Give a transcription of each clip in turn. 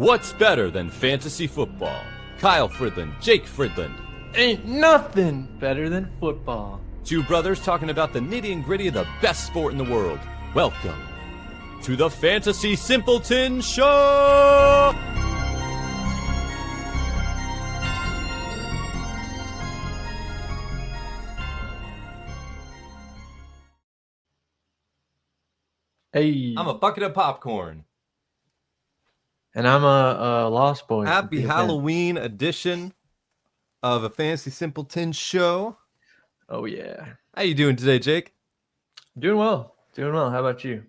What's better than fantasy football? Kyle Fridland, Jake Fridland. Ain't nothing better than football. Two brothers talking about the nitty and gritty of the best sport in the world. Welcome to the Fantasy Simpletons Show! Hey. I'm a bucket of popcorn. And I'm a Lost Boy. Happy Halloween edition of a Fantasy Simpletons Show. Oh, yeah. How you doing today, Jake? Doing well. Doing well. How about you?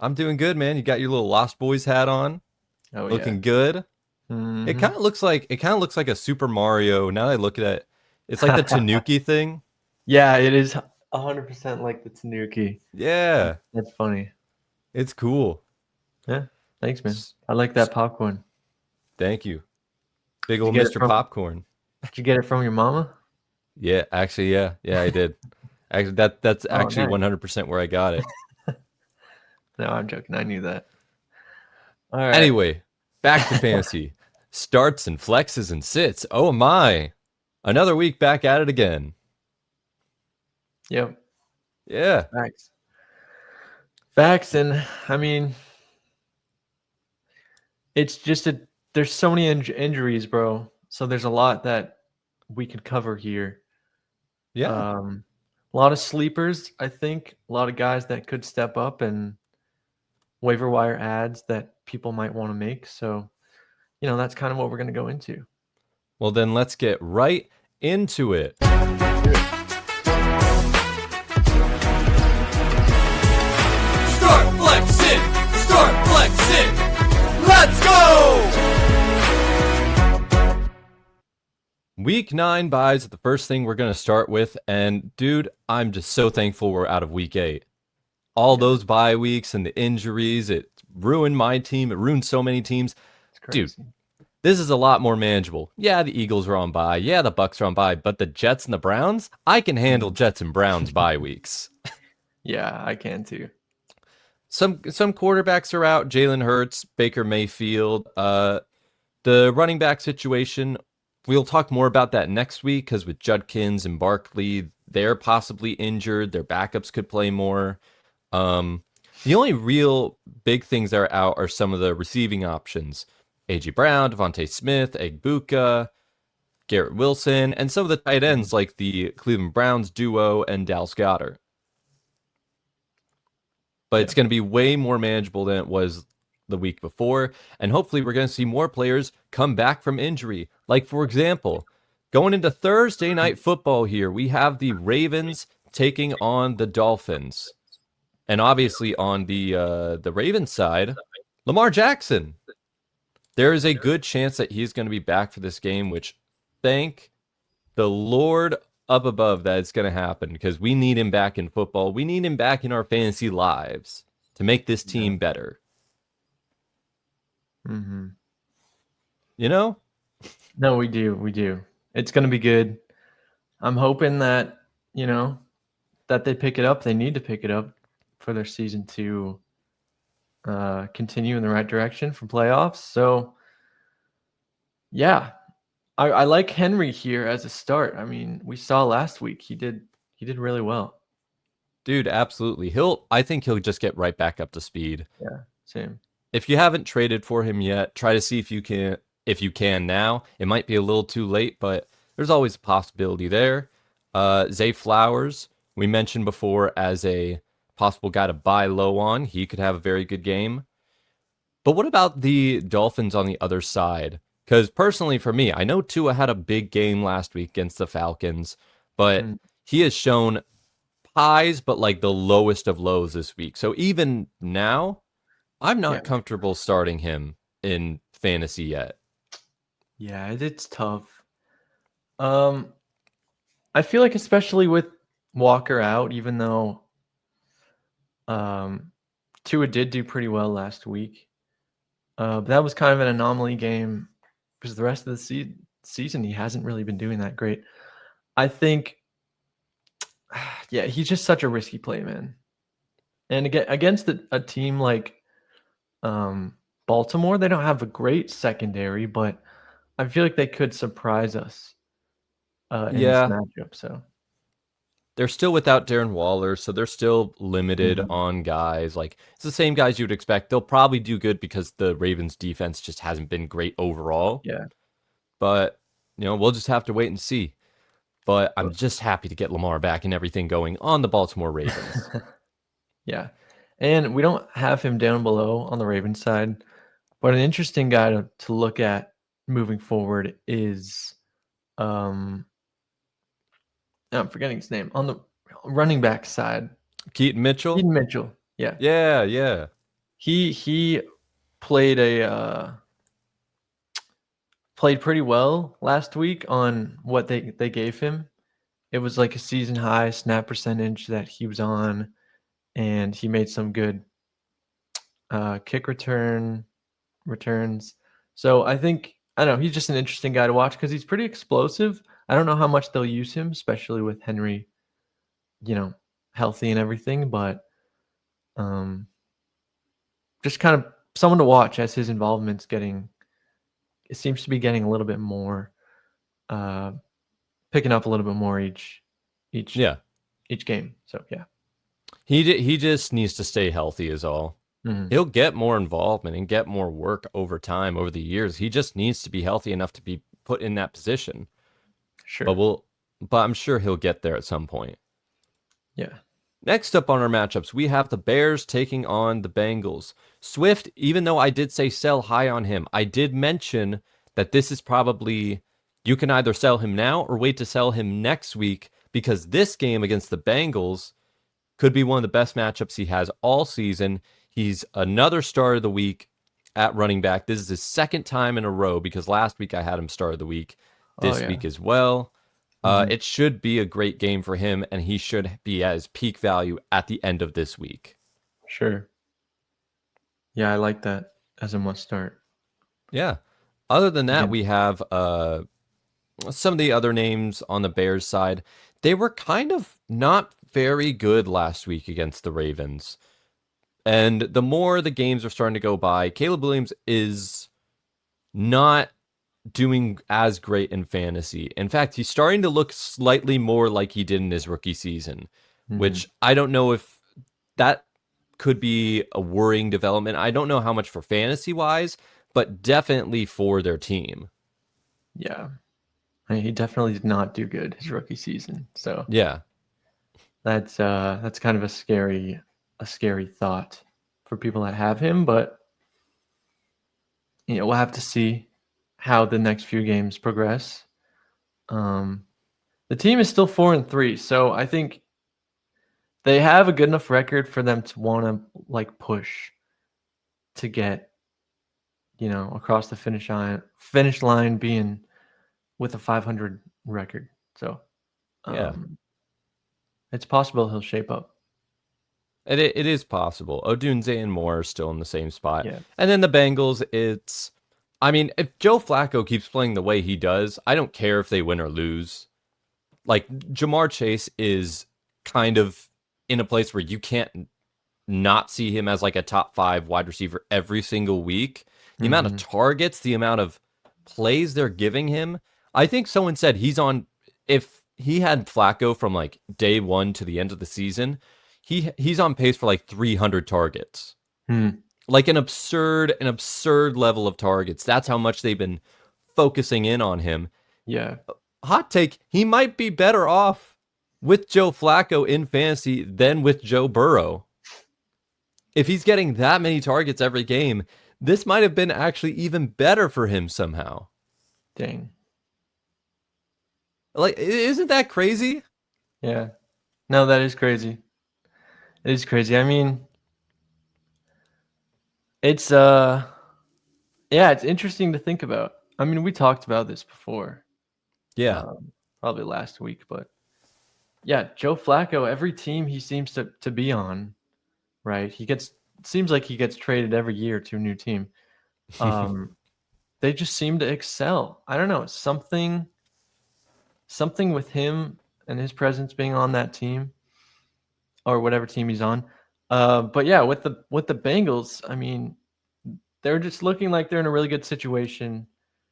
I'm doing good, man. You got your little Lost Boys hat on. Oh, looking good. Mm-hmm. It kind of looks like a Super Mario. Now that I look at it, it's like the Tanuki thing. Yeah, it is 100% like the Tanuki. Yeah. That's funny. It's cool. Yeah. Thanks, man. I like that popcorn. Thank you. Big old Mr. Popcorn. Did you get it from your mama? Yeah, actually, yeah, I did. Actually, that's actually nice. 100% where I got it. No, I'm joking. I knew that. All right. Anyway, back to fantasy. Starts and flexes and sits. Oh my. Another week back at it again. Yep. Yeah. Facts. And I mean, it's just there's so many injuries, bro. So there's a lot that we could cover here. Yeah. A lot of sleepers, I think. A lot of guys that could step up and waiver wire ads that people might want to make. So, that's kind of what we're going to go into. Well, then let's get right into it. Start flexing! Start flexing! Let's go! Week 9 buys are the first thing we're going to start with. And, dude, I'm just so thankful we're out of week 8. All those bye weeks and the injuries, it ruined my team. It ruined so many teams. Dude, this is a lot more manageable. Yeah, the Eagles are on bye. Yeah, the Bucks are on bye. But the Jets and the Browns, I can handle Jets and Browns bye weeks. Yeah, I can too. Some quarterbacks are out. Jalen Hurts, Baker Mayfield. The running back situation, we'll talk more about that next week because with Judkins and Barkley, they're possibly injured. Their backups could play more. The only real big things that are out are some of the receiving options. A.J. Brown, Devontae Smith, Egbuka, Garrett Wilson, and some of the tight ends like the Cleveland Browns duo and Dallas Goedert. But it's going to be way more manageable than it was the week before. And hopefully we're going to see more players come back from injury. Like, for example, going into Thursday night football here, we have the Ravens taking on the Dolphins. And obviously on the Ravens side, Lamar Jaxson. There is a good chance that he's going to be back for this game, which thank the Lord up above that it's going to happen because we need him back in football. We need him back in our fantasy lives to make this team better. Mm-hmm. No, we do. It's going to be good. I'm hoping that, that they pick it up. They need to pick it up for their season to continue in the right direction for playoffs. So, yeah, I like Henry here as a start. I mean, we saw last week he did really well. Dude, absolutely. I think he'll just get right back up to speed. Yeah, same. If you haven't traded for him yet, try to see if you can now. It might be a little too late, but there's always a possibility there. Zay Flowers, we mentioned before as a possible guy to buy low on. He could have a very good game. But what about the Dolphins on the other side? Because personally for me, I know Tua had a big game last week against the Falcons, but he has shown highs, but like the lowest of lows this week. So even now, I'm not comfortable starting him in fantasy yet. Yeah, it's tough. I feel like especially with Walker out, even though Tua did do pretty well last week. But that was kind of an anomaly game because the rest of the season he hasn't really been doing that great. I think, he's just such a risky play, man. And again, against a team like Baltimore. They don't have a great secondary, but I feel like they could surprise us in this Yeah, matchup. So they're still without Darren Waller, so they're still limited Mhm. on guys. Like, it's the same guys you'd expect. They'll probably do good because the Ravens defense just hasn't been great overall. Yeah, But, we'll just have to wait and see. But I'm but just happy to get Lamar back and everything going on the Baltimore Ravens. yeah, and we don't have him down below on the Ravens side, but an interesting guy to look at moving forward is um I'm forgetting his name on the running back side. Keaton Mitchell? Eden Mitchell. Yeah, Yeah, yeah. he played played pretty well last week on what they gave him. It was like a season high snap percentage that he was on, and he made some good kick returns. So I don't know, he's just an interesting guy to watch because he's pretty explosive. I don't know how much they'll use him, especially with Henry, you know, healthy and everything, but um, just kind of someone to watch as his involvement's it seems to be getting a little bit more, uh, picking up a little bit more each Yeah. each game. So yeah. He just needs to stay healthy is all. Mhm. He'll get more involvement and get more work over time, over the years. He just needs to be healthy enough to be put in that position. But Sure. but I'm sure he'll get there at some point. Yeah. Next up on our matchups, we have the Bears taking on the Bengals. Swift, even though I did say sell high on him, I did mention that this is probably, you can either sell him now or wait to sell him next week because this game against the Bengals could be one of the best matchups he has all season. He's another start of the week at running back. This is his second time in a row because last week I had him start of the week. Oh This yeah. week as well. Mhm. It should be a great game for him, and he should be at his peak value at the end of this week. Sure. Yeah, I like that as a must start. Yeah. Other than that, Again. we have some of the other names on the Bears side. They were kind of not very good last week against the Ravens. And the more the games are starting to go by, Caleb Williams is not doing as great in fantasy. In fact, he's starting to look slightly more like he did in his rookie season, Mhm. which I don't know if that could be a worrying development. I don't know how much for fantasy wise, but definitely for their team. Yeah. I mean, he definitely did not do good his rookie season. So Yeah. that's kind of a scary thought for people that have him, but we'll have to see how the next few games progress. Um, the team is still 4-3, so I think they have a good enough record for them to want to like push to get across the finish line being with a 500 record. So Yeah. um, it's possible he'll shape up. It is possible. Odunze and Moore are still in the same spot. Yeah. And then the Bengals, I mean, if Joe Flacco keeps playing the way he does, I don't care if they win or lose. Like, Jamar Chase is kind of in a place where you can't not see him as like a top 5 wide receiver every single week. The amount of Hmm. targets, the amount of plays they're giving him. I think someone said if he had Flacco from like day 1 to the end of the season, he's on pace for like 300 targets. Hmm. Like an absurd level of targets. That's how much they've been focusing in on him. Yeah. Hot take, he might be better off with Joe Flacco in fantasy than with Joe Burrow. If he's getting that many targets every game, this might have been actually even better for him somehow. Dang. Like, isn't that crazy? Yeah. No, that is crazy. It is crazy. I mean, it's yeah, it's interesting to think about. I mean, we talked about this before, Yeah. um, probably last week, but yeah, Joe Flacco, every team he seems to be on, right? Seems like he gets traded every year to a new team. Um, they just seem to excel. I don't know, something with him and his presence being on that team or whatever team he's on. But yeah, with the Bengals, I mean, they're just looking like they're in a really good situation.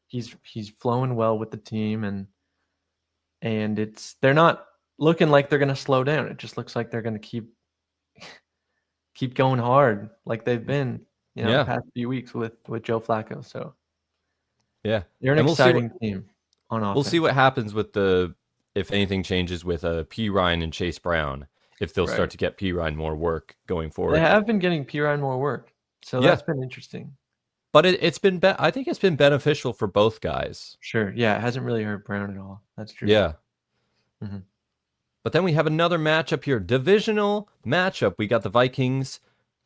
He's flowing well with the team, and they're not looking like they're going to slow down. It just looks like they're going to keep going hard like they've been, the Yeah, past few weeks with Joe Flacco. So yeah. they're an And exciting team on we'll see offense. what happens with if anything changes with P Ryan and Chase Brown, if they'll Right. start to get P Ryan more work going They forward. have been getting Piran more work, so Yeah, that's been interesting. but it's been I think it's been beneficial for both guys. Sure. Yeah, it hasn't really hurt Brown at all. That's true. Yeah. Mhm. But then we have another matchup here, divisional matchup. We got the Vikings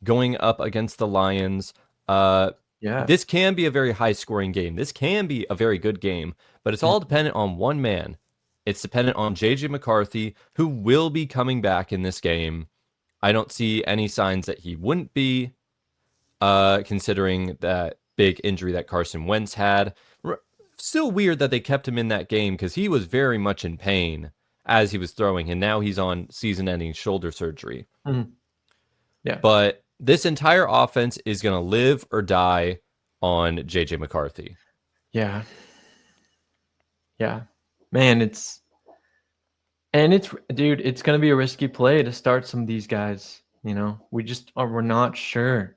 going up against the Lions. Yeah. This can be a very high scoring game. This can be a very good game, but it's all dependent on one man. It's dependent on JJ McCarthy, who will be coming back in this game. I don't see any signs that he wouldn't be, considering that big injury that Carson Wentz had. Still weird that they kept him in that game because he was very much in pain as he was throwing, and now he's on season-ending shoulder surgery. Mhm. Yeah. But this entire offense is going to live or die on JJ McCarthy. Yeah. Yeah. Man, dude, it's going to be a risky play to start some of these guys, we're not sure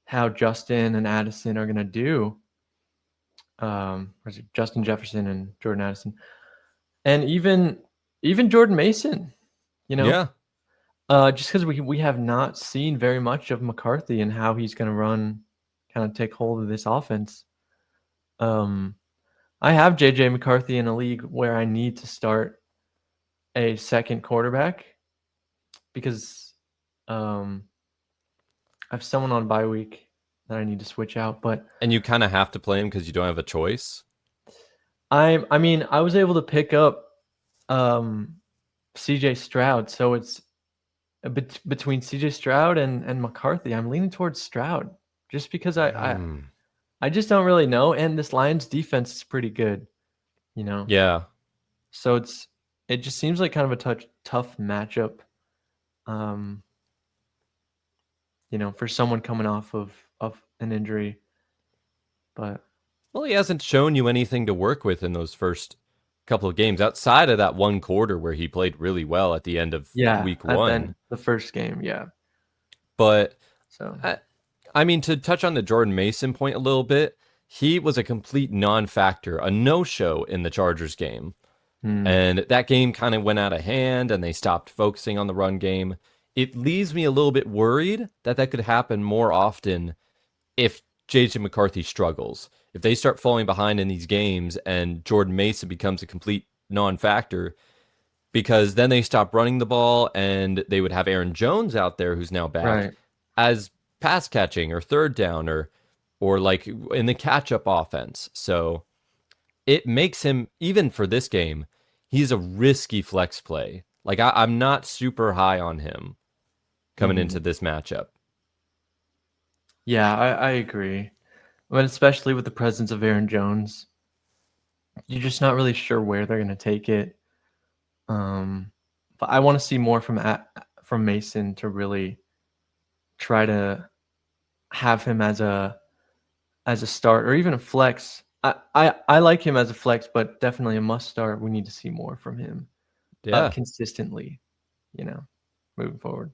how Justin and Addison are going to do. Justin Jefferson and Jordan Addison. And even Jordan Mason, Yeah. just because we have not seen very much of McCarthy and how he's going to kind of take hold of this offense. I have JJ McCarthy in a league where I need to start a second quarterback because I have someone on bye week that I need to switch out. And you kind of have to play him because you don't have a choice. I was able to pick up CJ Stroud, so it's between CJ Stroud and McCarthy. I'm leaning towards Stroud just because I just don't really know, and this Lions defense is pretty good, Yeah. So it just seems like kind of a tough matchup, for someone coming off of an injury. But Well, he hasn't shown you anything to work with in those first couple of games outside of that one quarter where he played really well at the end of week one. the first game, yeah. But So I mean, to touch on the Jordan Mason point a little bit, he was a complete non-factor, a no-show in the Chargers game. And that game kind of went out of hand and they stopped focusing on the run game. It leaves me a little bit worried that could happen more often if JJ McCarthy struggles. If they start falling behind in these games and Jordan Mason becomes a complete non-factor, because then they stop running the ball and they would have Aaron Jones out there, who's now back, as pass catching or third down or like in the catch-up offense. So it makes him, even for this game, he's a risky flex play. Like I'm not super high on him coming into this matchup. Yeah, I agree. But especially with the presence of Aaron Jones, you're just not really sure where they're going to take it. But I want to see more from Mason to really try to have him as a start or even a flex. I like him as a flex, but definitely a must start. We need to see more from him, consistently, moving forward.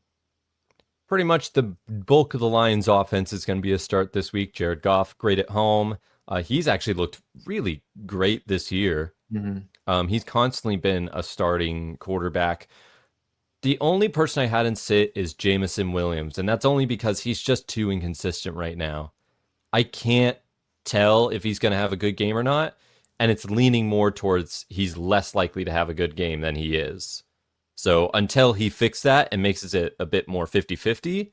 Pretty much the bulk of the Lions' offense is going to be a start this week. Jared Goff, great at home. He's actually looked really great this year. He's constantly been a starting quarterback. The only person I hadn't sit is Jameson Williams, and that's only because he's just too inconsistent right now. I can't tell if he's going to have a good game or not, and it's leaning more towards he's less likely to have a good game than he is. So until he fixes that and makes it a bit more 50-50,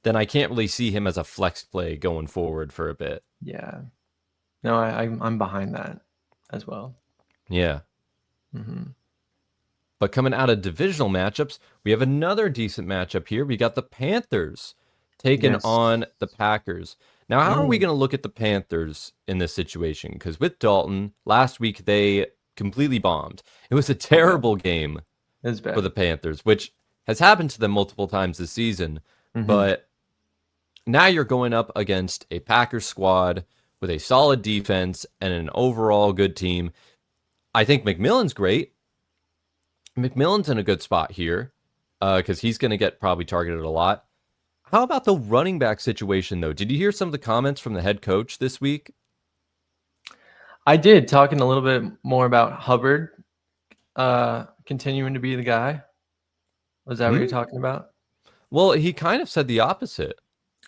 then I can't really see him as a flex play going forward for a bit. Yeah. No, I'm behind that as well. Yeah. But coming out of divisional matchups, we have another decent matchup here. We got the Panthers taking on the Packers. Now, how are we going to look at the Panthers in this situation? Because with Dalton, last week they completely bombed. It was a terrible game for the Panthers, which has happened to them multiple times this season. But Now you're going up against a Packers squad with a solid defense and an overall good team. I think McMillan's great. McMillan's in a good spot here because he's going to get probably targeted a lot. How about the running back situation, though? Did you hear some of the comments from the head coach this week? I did, talking a little bit more about Hubbard continuing to be the guy. Was that what you're talking about? Well, he kind of said the opposite.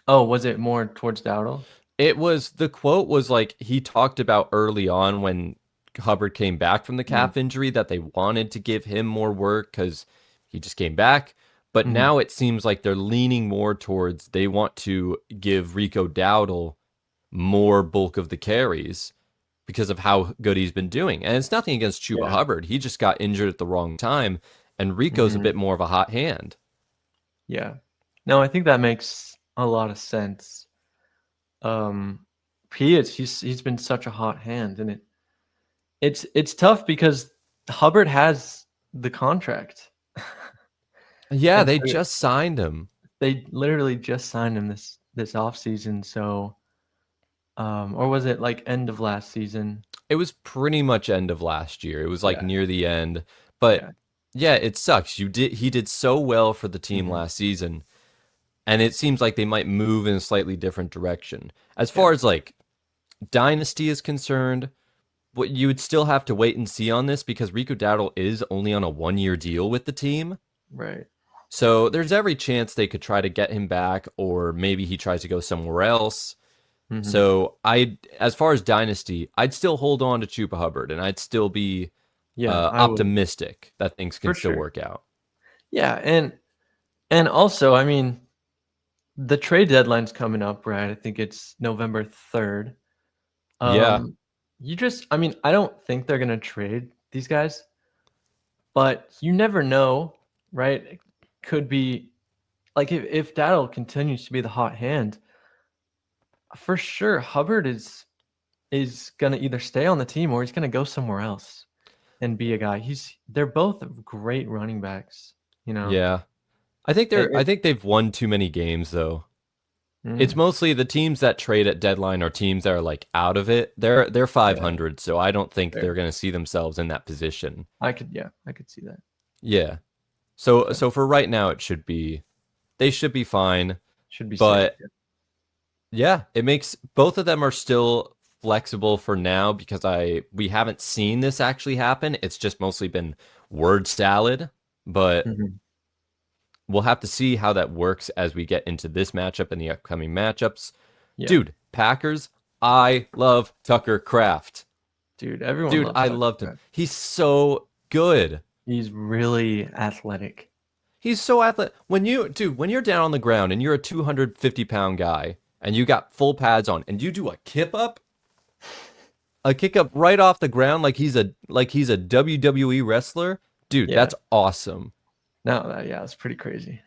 Oh, was it more towards Dowdle? The quote was like he talked about early on when Hubbard came back from the calf injury that they wanted to give him more work because he just came back. But now it seems like they're leaning more towards they want to give Rico Dowdle more bulk of the carries because of how good he's been doing. And it's nothing against Chuba Hubbard. He just got injured at the wrong time, and Rico's a bit more of a hot hand. Yeah. No, I think that makes a lot of sense. He's been such a hot hand, and it's tough because Hubbard has the contract. Yeah, And they so just signed him. they literally just signed him this offseason, so or was it like end of last season? It was pretty much end of last year. It was like Yeah. near the end. But Yeah. yeah, it sucks. He did so well for the team last season, and it seems like they might move in a slightly different direction. As far as like dynasty is concerned, what you would still have to wait and see on this because Rico Dowdle is only on a 1-year deal with the team. Right. So there's every chance they could try to get him back, or maybe he tries to go somewhere else. So as far as dynasty, I'd still hold on to Chuba Hubbard, and I'd still be Yeah, I would optimistic that things can for still sure. work out. Yeah, and also, I mean, the trade deadline's coming up, right? I think it's November 3rd. Yeah, I mean, I don't think they're gonna trade these guys, but you never know, right? It could be like if Dowdle continues to be the hot hand, for sure Hubbard is gonna either stay on the team or he's gonna go somewhere else and be a guy. They're both great running backs, you know. yeah. I It, think they've won too many games though. It's mm, mostly the teams that trade at deadline are teams that are like out of it. They're yeah, 500, so I don't think fair. they're going to see themselves in that position. I could see that. Yeah. So Yeah, so for right now they should be fine, should be safe. but yeah, it makes both of them are still flexible for now because we haven't seen this actually happen. It's just mostly been word salad, but Mhm. we'll have to see how that works as we get into this matchup and the upcoming matchups. Yeah, Dude, Packers, I love Tucker Kraft. dude, everyone Dude, loves I Tucker loved him. Kraft. He's so good. He's really athletic. He's so athletic. When you're down on the ground and you're a 250-pound guy and you got full pads on and you do a kick up right off the ground like he's a WWE wrestler, dude, Yeah. that's awesome. No, yeah, it's pretty crazy.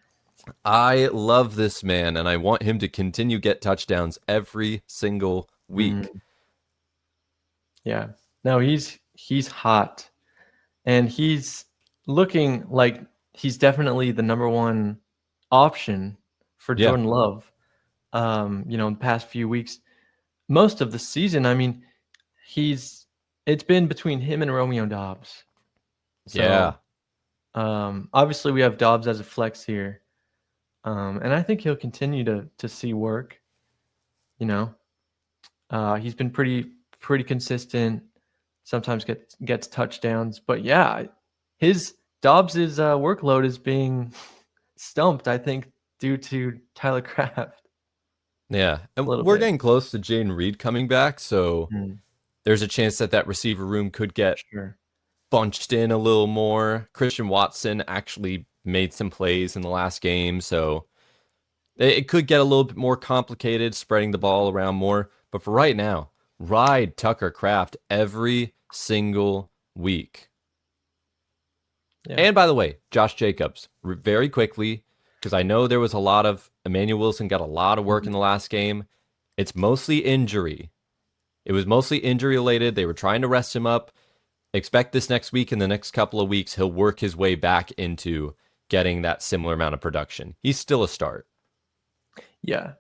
I love this man and I want him to continue get touchdowns every single week. Mhm. Yeah. No, he's hot. And he's looking like he's definitely the number one option for Yeah. Jordan Love. In the past few weeks, most of the season, I mean, it's been between him and Romeo Dobbs. Yeah. So obviously we have Dobbs as a flex here. And I think he'll continue to see work. You know, he's been pretty consistent. Sometimes gets touchdowns, but yeah, his Dobbs's workload is being stumped. I think due to Tyler Kraft Yeah. a And little we're bit. getting close to Jaden Reed coming back, so Mm, there's a chance that receiver room could get sure. bunched in a little more. Christian Watson actually made some plays in the last game, so it could get a little bit more complicated, spreading the ball around more. But for right now, ride Tucker Kraft every single week. Yeah. And by the way, Josh Jacobs, very quickly, because I know there was a lot of Emmanuel Wilson got a lot of work in the last game. It's mostly injury. It was mostly injury related. They were trying to rest him up. Expect this next week. In the next couple of weeks, he'll work his way back into getting that similar amount of production. He's still a start. Yeah.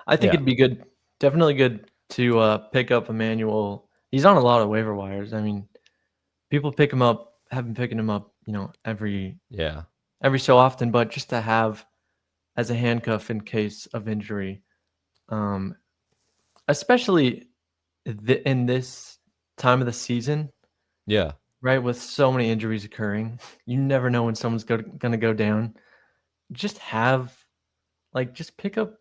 I think Yeah. it'd be good, definitely good to pick up Emmanuel. He's on a lot of waiver wires. I mean, people pick him up, have been picking him up, every Yeah. so often, but just to have as a handcuff in case of injury, um, especially in this time of the season, Yeah. right? With so many injuries occurring, you never know when someone's going to go down. Just just pick up,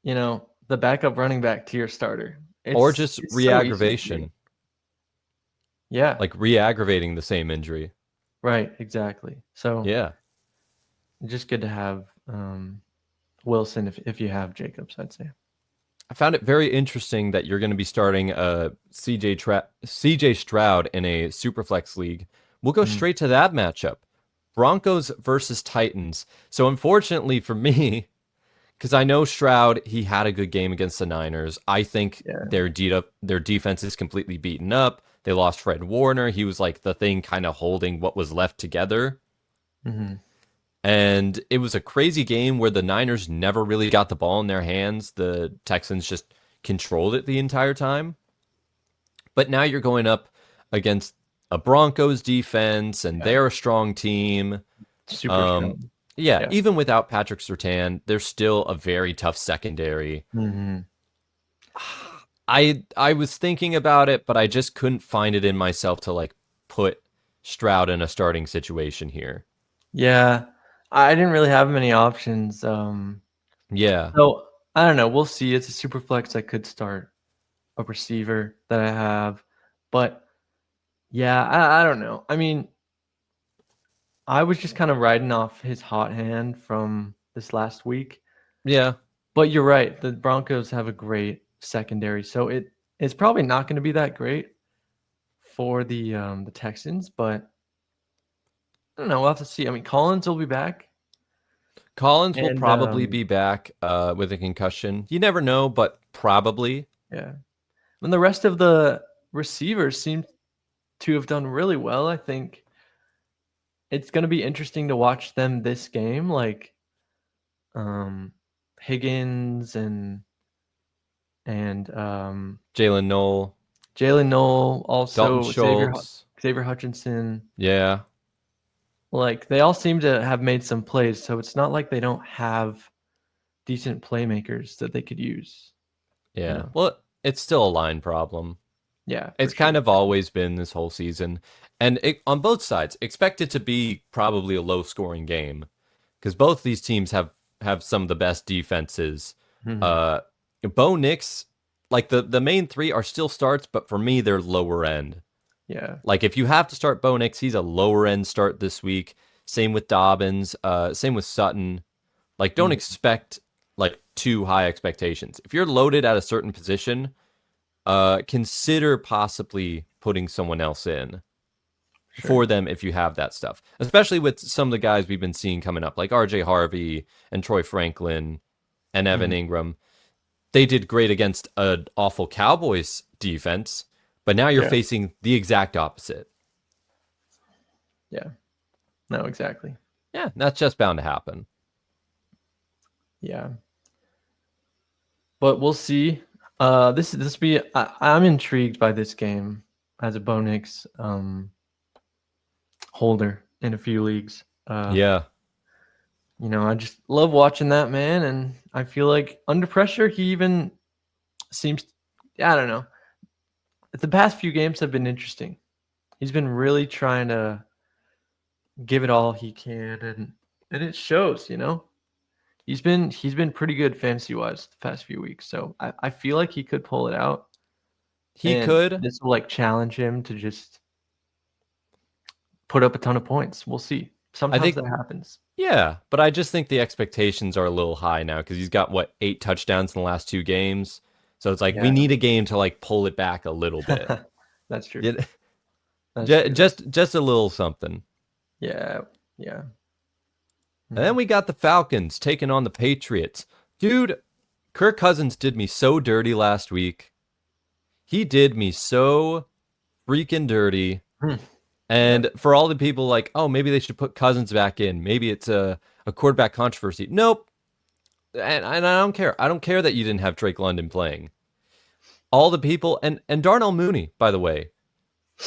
the backup running back to your starter. Or It's just so easy to do. re-aggravation, Yeah, like re-aggravating the same injury. right, exactly. So Yeah. just good to have Wilson if you have Jacobs, I'd say. I found it very interesting that you're going to be starting CJ Stroud in a Superflex league. We'll go Mm, straight to that matchup. Broncos versus Titans. So unfortunately for me, because I know Stroud, he had a good game against the Niners. I think yeah. their defense is completely beaten up. They lost Fred Warner. He was like the thing kind of holding what was left together. Hmm. And it was a crazy game where the Niners never really got the ball in their hands. The Texans just controlled it the entire time. But now you're going up against a Broncos defense, and Yeah. they're a strong team. Super Um, strong. yeah, Yeah. even without Patrick Surtain, they're still a very tough secondary. Hmm. I was thinking about it, but I just couldn't find it in myself to like put Stroud in a starting situation here. Yeah. I didn't really have many options. Yeah, So I don't know. We'll see. It's a super flex. I could start a receiver that I have, but yeah, I don't know. I mean, I was just kind of riding off his hot hand from this last week. yeah, But you're right. The Broncos have a great secondary, so it's probably not going to be that great for the Texans. But I don't know. We'll have to see. I mean, Collins will be back, Collins will and probably be back with a concussion. You never know, but probably. yeah. And the rest of the receivers seem to have done really well. I think it's going to be interesting to watch them this game, like um, Higgins and Jalen Noel, Jalen Noel, Dalton also Schultz. Xavier Hutchinson. Yeah, Like they all seem to have made some plays, so it's not like they don't have decent playmakers that they could use. You yeah. know? Well, it's still a line problem. Yeah, for It's sure. kind of always been this whole season. And on both sides, expect it to be probably a low scoring game because both these teams have some of the best defenses. Mhm. Uh, Bo Nix, like the main three are still starts, but for me, they're lower end. Yeah. Like if you have to start Bo Nix, he's a lower end start this week. Same with Dobbins. Same with Sutton. Like don't Mhm. expect like too high expectations. If you're loaded at a certain position, consider possibly putting someone else in Sure. for them if you have that stuff. Especially with some of the guys we've been seeing coming up, like RJ Harvey and Troy Franklin and Evan Mhm. Ingram. They did great against an awful Cowboys defense, but now you're Yeah. facing the exact opposite. Yeah. No, exactly. Yeah, that's just bound to happen. Yeah. But we'll see. This be I'm intrigued by this game as a Bonix holder in a few leagues. Yeah. I just love watching that man, and I feel like under pressure, he even seems. I don't know. The past few games have been interesting. He's been really trying to give it all he can, and it shows. He's been pretty good fantasy wise the past few weeks. So I feel like he could pull it out, He and could. this will like challenge him to just put up a ton of points. We'll see. I Sometimes think, that happens. yeah, but I just think the expectations are a little high now because he's got, what, 8 touchdowns in the last 2 games. So it's like we Yeah, need a game to like pull it back a little bit. that's true. Yeah, That's true. just a little something. Yeah, yeah. And then Mhm. we got the Falcons taking on the Patriots. Dude, Kirk Cousins did me so dirty last week. He did me so freaking dirty. Hmm. Yeah. And for all the people like, oh, maybe they should put Cousins back in. Maybe it's a quarterback controversy. Nope. and I don't care. I don't care that you didn't have Drake London playing. All the people and Darnell Mooney, by the way,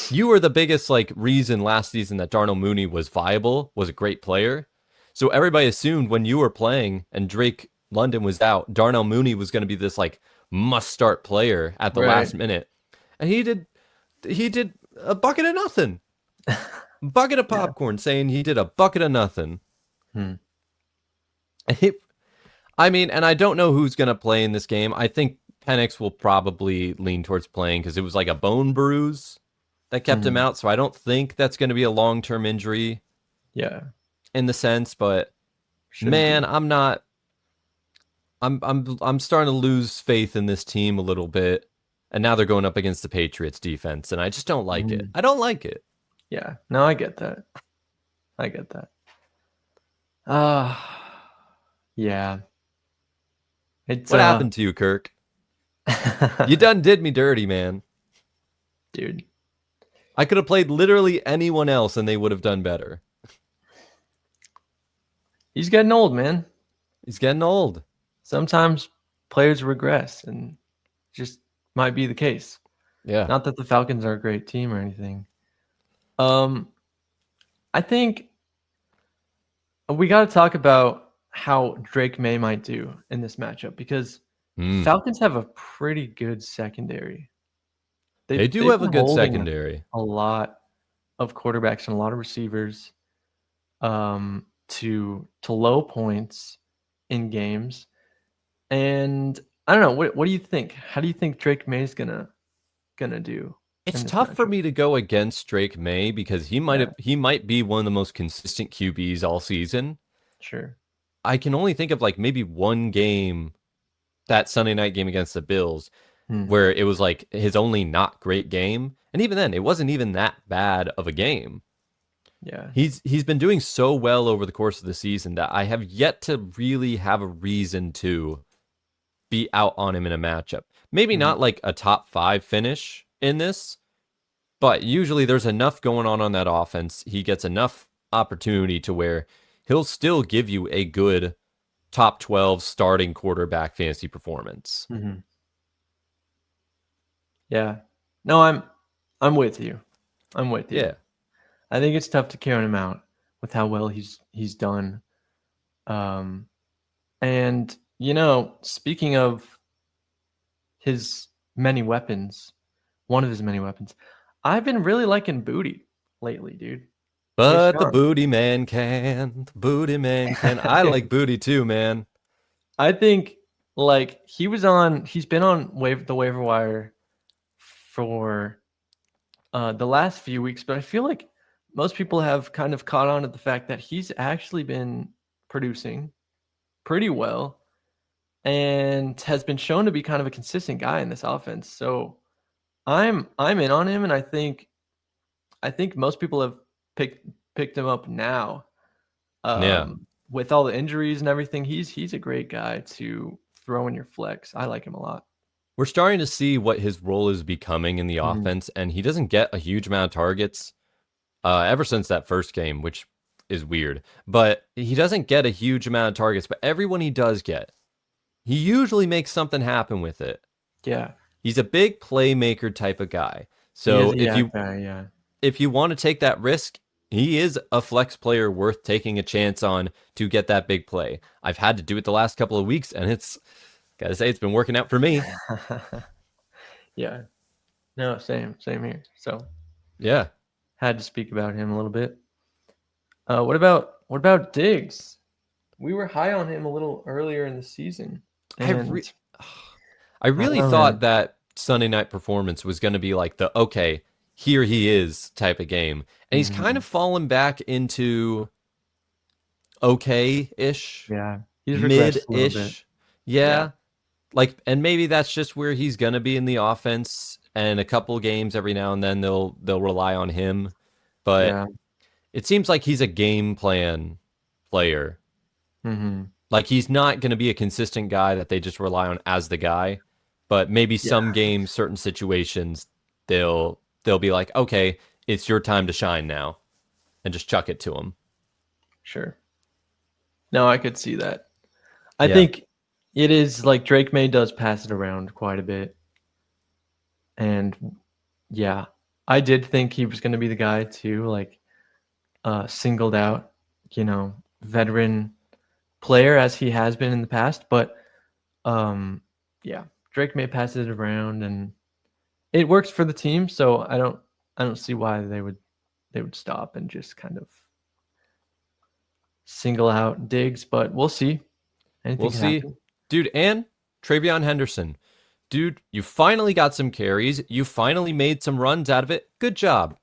you were the biggest like reason last season that Darnell Mooney was viable, was a great player. So everybody assumed when you were playing and Drake London was out, Darnell Mooney was going to be this like must start player at the Right. last minute. And he did a bucket of nothing. Bucket of Yeah. popcorn saying he did a bucket of nothing. Hmm. And I mean, and I don't know who's going to play in this game. I think Penix will probably lean towards playing because it was like a bone bruise that kept him Mhm. out. So I don't think that's going to be a long-term injury Yeah. in the sense, but Shouldn't man, be. I'm not I'm starting to lose faith in this team a little bit. And now they're going up against the Patriots defense and I just don't like it. Mhm. I don't like it. Yeah. No, I get that. I get that. Yeah. It's What happened to you, Kirk? You done did me dirty, man. dude. I could have played literally anyone else and they would have done better. He's getting old, man. He's getting old. Sometimes players regress, and just might be the case. Yeah. Not that the Falcons are a great team or anything. I think we got to talk about how Drake Maye might do in this matchup because Falcons have a pretty good secondary. They do they've have a been good holding secondary. a lot of quarterbacks and a lot of receivers to low points in games. And I don't know, what do you think? How do you think Drake Maye is gonna do? It's in this tough for matchup? me to go against Drake Maye because he Yeah, might be one of the most consistent QBs all season. sure. I can only think of like maybe one game, that Sunday night game against the Bills, Hmm. where it was like his only not great game. And even then, it wasn't even that bad of a game. Yeah. He's been doing so well over the course of the season that I have yet to really have a reason to be out on him in a matchup. Maybe Mhm. not like a top 5 finish in this, but usually there's enough going on that offense. He gets enough opportunity to where he'll still give you a good top 12 starting quarterback fantasy performance. Mhm. Yeah. No, I'm with you. I'm with you. Yeah. I think it's tough to carry him out with how well he's done. Um, and speaking of his many weapons, one of his many weapons, I've been really liking Boutte lately, dude. But the Kayshon. booty man can. The booty man can. I like booty too, man. I think like he's been on the waiver wire for the last few weeks, but I feel like most people have kind of caught on to the fact that he's actually been producing pretty well and has been shown to be kind of a consistent guy in this offense. So I'm in on him, and I think most people have picked him up now. Yeah. With all the injuries and everything, he's a great guy to throw in your flex. I like him a lot. We're starting to see what his role is becoming in the Mhm. offense, and he doesn't get a huge amount of targets ever since that first game, which is weird. But he doesn't get a huge amount of targets, but everyone he does get, he usually makes something happen with it. Yeah, He's a big playmaker type of guy. he is So a yak guy. Yeah, if you want to take that risk, he is a flex player worth taking a chance on to get that big play. I've had to do it the last couple of weeks, and gotta say it's been working out for me. yeah. No, same here. So Yeah. had to speak about him a little bit. What about Diggs? We were high on him a little earlier in the season, I and re- I I don't really know, thought man. that Sunday night performance was going to be like the okay, here he is type of game. And he's kind Mhm. of fallen back into okay-ish, Yeah, he's regressed a little bit. mid-ish. Yeah, Yeah. Like, and maybe that's just where he's going to be in the offense, and a couple games every now and then they'll rely on him. But yeah. it seems like he's a game plan player. Hmm. Like he's not going to be a consistent guy that they just rely on as the guy, but maybe Yeah, some games, certain situations, they'll be like, okay, it's your time to shine now, and just chuck it to him. sure. No, I could see that. I Yeah, think It is like Drake May does pass it around quite a bit. And yeah, I did think he was going to be the guy too, like singled out, veteran player as he has been in the past. But yeah, Drake May passes it around and it works for the team. So I don't see why they would stop and just kind of single out Diggs. But we'll see. Anything We'll can see. happen. Dude, and Travion Henderson. Dude, you finally got some carries. You finally made some runs out of it. Good job.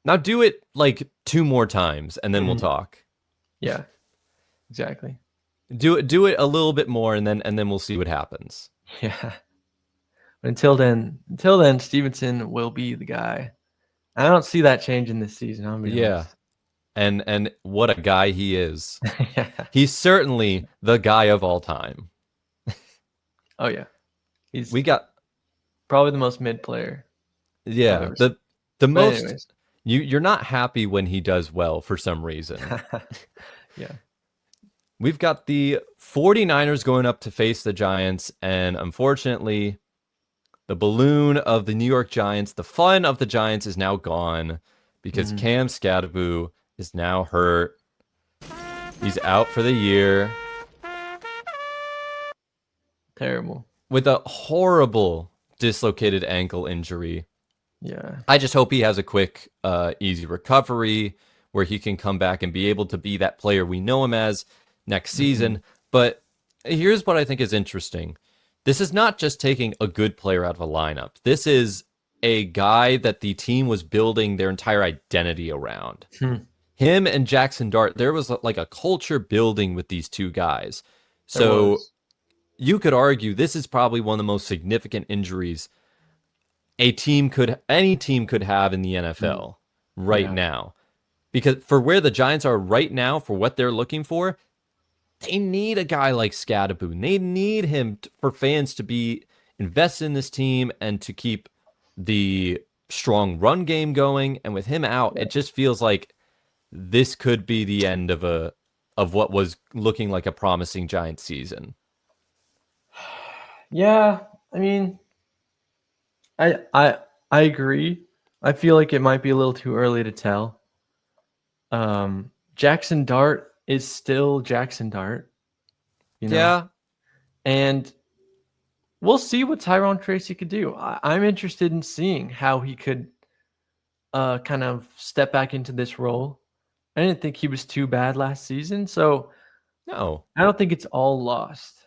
Now do it like 2 more times and then we'll Mhm. talk. Yeah, exactly. Do it a little bit more and then we'll see what happens. Yeah. But until then, Stevenson will be the guy. I don't see that changing this season. I'm gonna be Yeah. honest. And what a guy he is. Yeah. He's certainly the guy of all time. Oh yeah. He's We got probably the most mid player I've yeah, ever seen. the But most anyways. you're not happy when he does well for some reason. Yeah. We've got the 49ers going up to face the Giants, and unfortunately, the balloon of the New York Giants, the fun of the Giants is now gone because Mhm. Cam Scadaboo is now hurt. He's out for the year Terrible. with a horrible dislocated ankle injury. Yeah. I just hope he has a quick, easy recovery where he can come back and be able to be that player we know him as next season. But here's what I think is interesting. This is not just taking a good player out of a lineup. This is a guy that the team was building their entire identity around. Hmm. Him and Jaxson Dart, there was like a culture building with these two guys. There So was. you could argue this is probably one of the most significant injuries any team could have in the NFL right Yeah. now. Because for where the Giants are right now, for what they're looking for, they need a guy like Scadaboo. They need him for fans to be invested in this team and to keep the strong run game going. And with him out, Yeah. it just feels like this could be the end of what was looking like a promising Giants season. Yeah. I mean, I agree. I feel like it might be a little too early to tell. Jaxson Dart is still Jaxson Dart, Yeah, and we'll see what Tyrone Tracy could do. I'm interested in seeing how he could kind of step back into this role. I didn't think he was too bad last season, so no. I don't think it's all lost.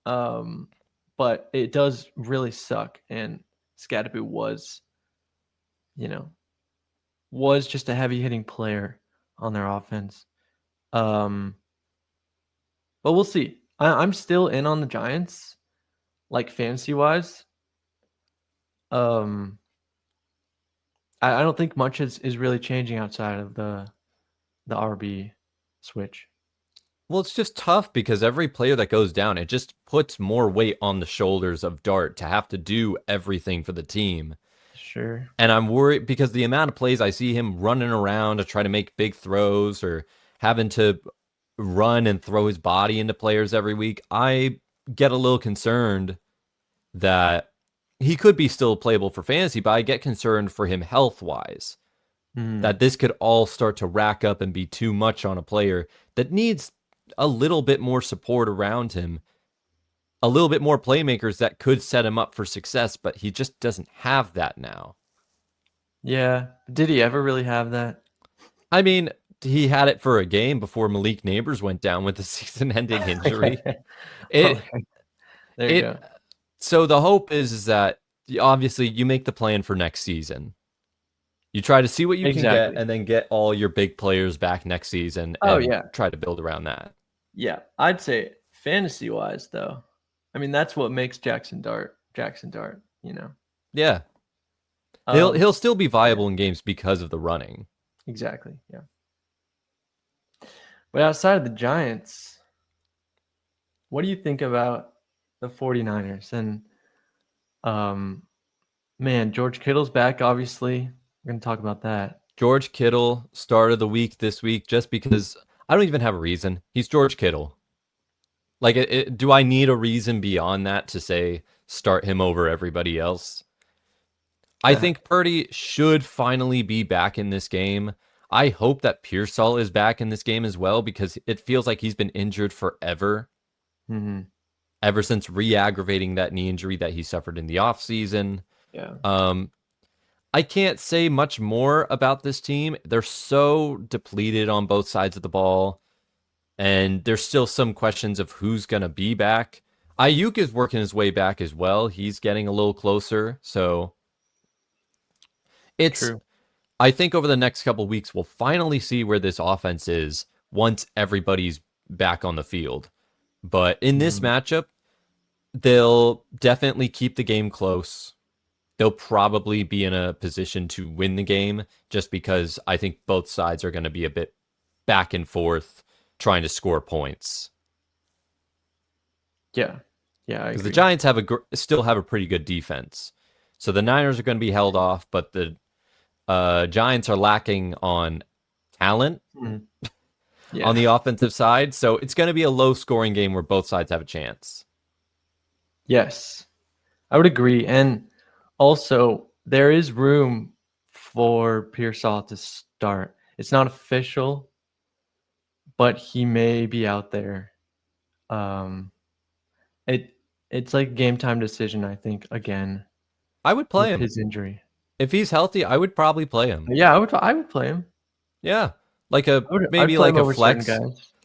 But it does really suck, and Scadaboo you know, was just a heavy hitting player on their offense. Um, but we'll see. I'm still in on the Giants, like fantasy wise. Um, I don't think much is really changing outside of the RB switch. Well, it's just tough because every player that goes down, it just puts more weight on the shoulders of Dart to have to do everything for the team. Sure. And I'm worried because the amount of plays I see him running around to try to make big throws or having to run and throw his body into players every week, I get a little concerned that he could be still playable for fantasy, but I get concerned for him health wise. Hmm. That this could all start to rack up and be too much on a player that needs a little bit more support around him, a little bit more playmakers that could set him up for success, but he just doesn't have that now. Yeah. Did he ever really have that? I mean, he had it for a game before Malik Neighbors went down with a season-ending injury. It Okay. There you it go. so the hope is that obviously you make the plan for next season. You try to see what you can get Exactly. and then get all your big players back next season Oh and yeah. try to build around that. Yeah. I'd say fantasy wise though. I mean that's what makes Jaxson Dart. Yeah. Um He'll still be yeah, viable in games because of the running. exactly. Yeah. But outside of the Giants, what do you think about the 49ers? And um man, George Kittle's back obviously. We're going to talk about that. George Kittle start of the week this week just because I don't even have a reason. He's George Kittle. Like, do I need a reason beyond that to say start him over everybody else? I think Purdy should finally be back in this game. I hope that Pearsall is back in this game as well, because it feels like he's been injured forever. Mm-hmm. Ever since re-aggravating that knee injury that he suffered in the offseason. Yeah. I can't say much more about this team. They're so depleted on both sides of the ball, and there's still some questions of who's going to be back. Ayuk is working his way back as well. He's getting a little closer, so it's... True. I think over the next couple of weeks, we'll finally see where this offense is once everybody's back on the field. But in this matchup, they'll definitely keep the game close. They'll probably be in a position to win the game, just because I think both sides are going to be a bit back and forth trying to score points. Yeah. Because the Giants still have a pretty good defense. So the Niners are going to be held off, but the Giants are lacking on talent on the offensive side. So it's going to be a low-scoring game where both sides have a chance. Yes, I would agree. And also, there is room for Pearsall to start. It's not official, but he may be out there. It's like a game time decision, I think, again. I would play him. His injury. If he's healthy, I would probably play him. Yeah, I would play him. Yeah. Like a flex.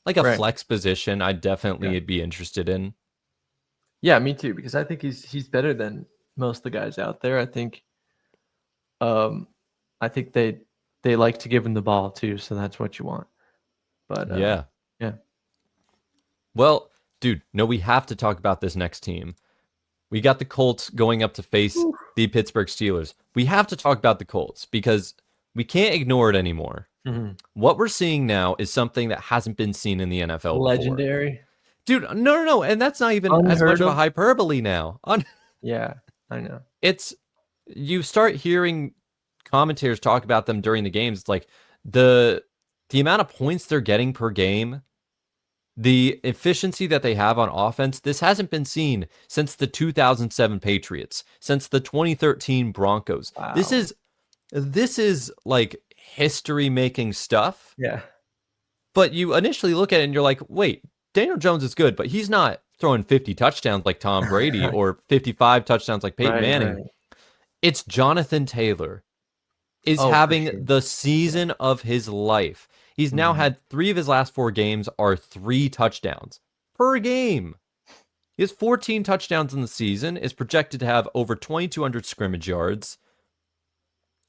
Like a flex position, I'd definitely be interested in. Yeah, me too, because I think he's better than most of the guys out there. I think they like to give him the ball too, so that's what you want. But yeah. Yeah. Well, dude, no, we have to talk about this next team. We got the Colts going up to face the Pittsburgh Steelers. We have to talk about the Colts because we can't ignore it anymore. Mm-hmm. What we're seeing now is something that hasn't been seen in the NFL Legendary. Before. Dude, no. And that's not even as much of a hyperbole now. Yeah, I know. You start hearing commentators talk about them during the games. It's like the amount of points they're getting per game, the efficiency that they have on offense, this hasn't been seen since the 2007 Patriots, since the 2013 Broncos. Wow. This is like history-making stuff. Yeah. But you initially look at it and you're like, wait, Daniel Jones is good, but he's not throwing 50 touchdowns like Tom Brady or 55 touchdowns like Peyton Manning. Right. It's Jonathan Taylor is having the season of his life. He's now had 3 of his last 4 games are 3 touchdowns per game. He has 14 touchdowns in the season, is projected to have over 2,200 scrimmage yards.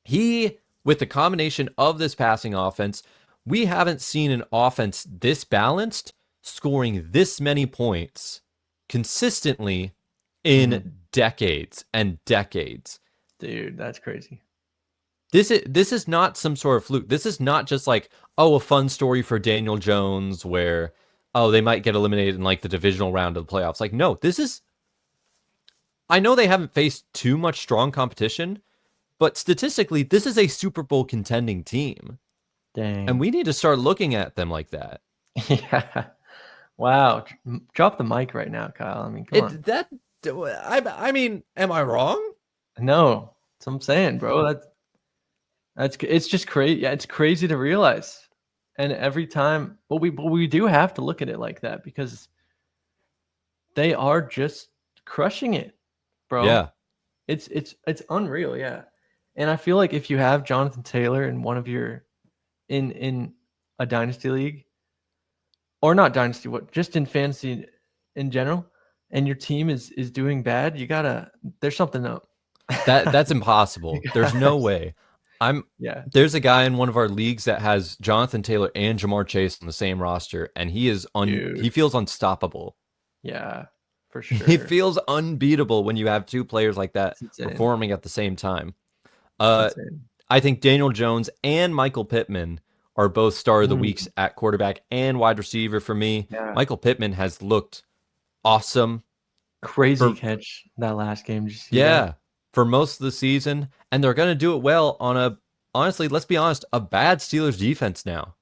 He, with the combination of this passing offense, we haven't seen an offense this balanced, scoring this many points consistently in decades and decades. Dude, that's crazy. This is not some sort of fluke. This is not just like, a fun story for Daniel Jones where, they might get eliminated in like the divisional round of the playoffs. Like, no, this is... I know they haven't faced too much strong competition, but statistically, this is a Super Bowl contending team. Dang. And we need to start looking at them like that. Yeah. Wow. Drop the mic right now, Kyle. I mean, come on. I mean, am I wrong? No. That's what I'm saying, bro. It's just crazy. Yeah, it's crazy to realize. And every time, but we do have to look at it like that because they are just crushing it, bro. Yeah. It's unreal, yeah. And I feel like if you have Jonathan Taylor in one of your in a dynasty league, or not dynasty, just in fantasy in general, and your team is doing bad, there's something up. That's impossible. There's no way. There's a guy in one of our leagues that has Jonathan Taylor and Jamar Chase on the same roster, and he feels unstoppable. Yeah, for sure. He feels unbeatable when you have 2 players like that performing at the same time. I think Daniel Jones and Michael Pittman are both star of the weeks at quarterback and wide receiver for me. Yeah. Michael Pittman has looked awesome. Crazy catch that last game. Did you see that? For most of the season, and they're going to do it well on honestly, let's be honest, a bad Steelers defense now.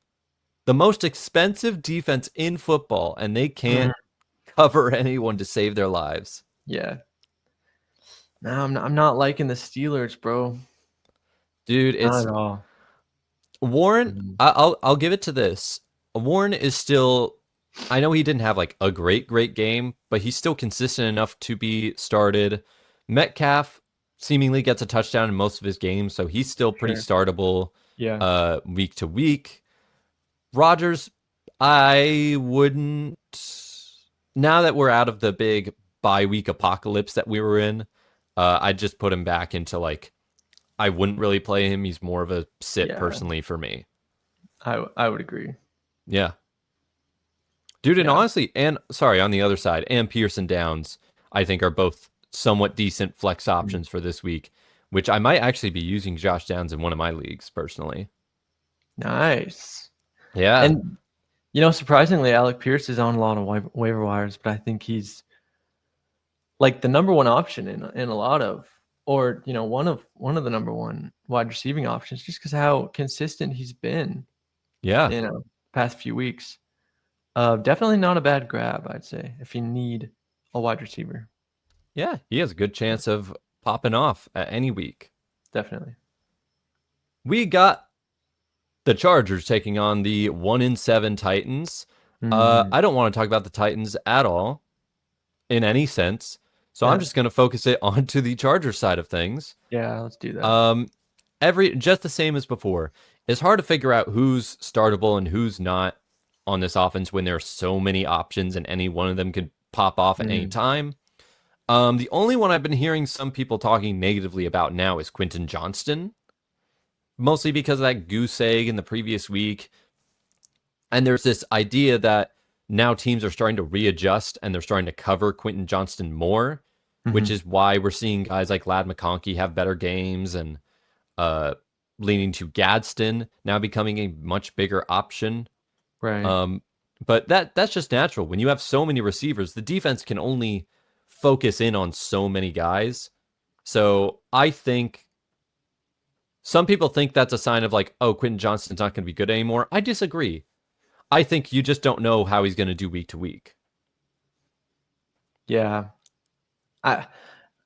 The most expensive defense in football, and they can't cover anyone to save their lives. Yeah. No, I'm not liking the Steelers, bro. Dude, Not it's at all. Warren. Mhm. I'll give it to this. Warren is still. I know he didn't have like a great game, but he's still consistent enough to be started. Metcalf seemingly gets a touchdown in most of his games, so he's still pretty Sure. startable Yeah. week to week. Rodgers, I wouldn't. Now that we're out of the big bye week apocalypse that we were in, I'd just put him back into like I wouldn't really play him. He's more of a sit Yeah. personally for me. I would agree. Yeah. Dude, and Yeah. honestly, and sorry, on the other side, and Pearson Downs, I think are both somewhat decent flex Mhm. options for this week, which I might actually be using Josh Downs in one of my leagues personally. Nice. Yeah. And surprisingly, Alec Pierce is on a lot of waiver wires, but I think he's like the number one option in a lot of, or one of the number one wide receiving options, just because how consistent he's been, Yeah. past few weeks. Definitely not a bad grab, I'd say, if you need a wide receiver. Yeah. He has a good chance of popping off at any week. Definitely. We got the Chargers taking on the 1-7 Titans. Mm, I don't want to talk about the Titans at all in any sense. So I'm yeah, just going to focus it onto the Chargers side of things. yeah. Let's do that. Just the same as before. It's hard to figure out who's startable and who's not on this offense when there are so many options and any one of them could pop off at any Mm, time. The only one I've been hearing some people talking negatively about now is Quentin Johnston, mostly because of that goose egg in the previous week. And there's this idea that now teams are starting to readjust and they're starting to cover Quentin Johnston more, which mhm. is why we're seeing guys like Lad McConkey have better games and uh, leaning to Gadsden now becoming a much bigger option. Right. Um, but that's just natural. When you have so many receivers, the defense can only focus in on so many guys. So I think some people think that's a sign of like, oh, Quentin Johnston's not going to be good anymore. I disagree. I think you just don't know how he's going to do week to week. Yeah. I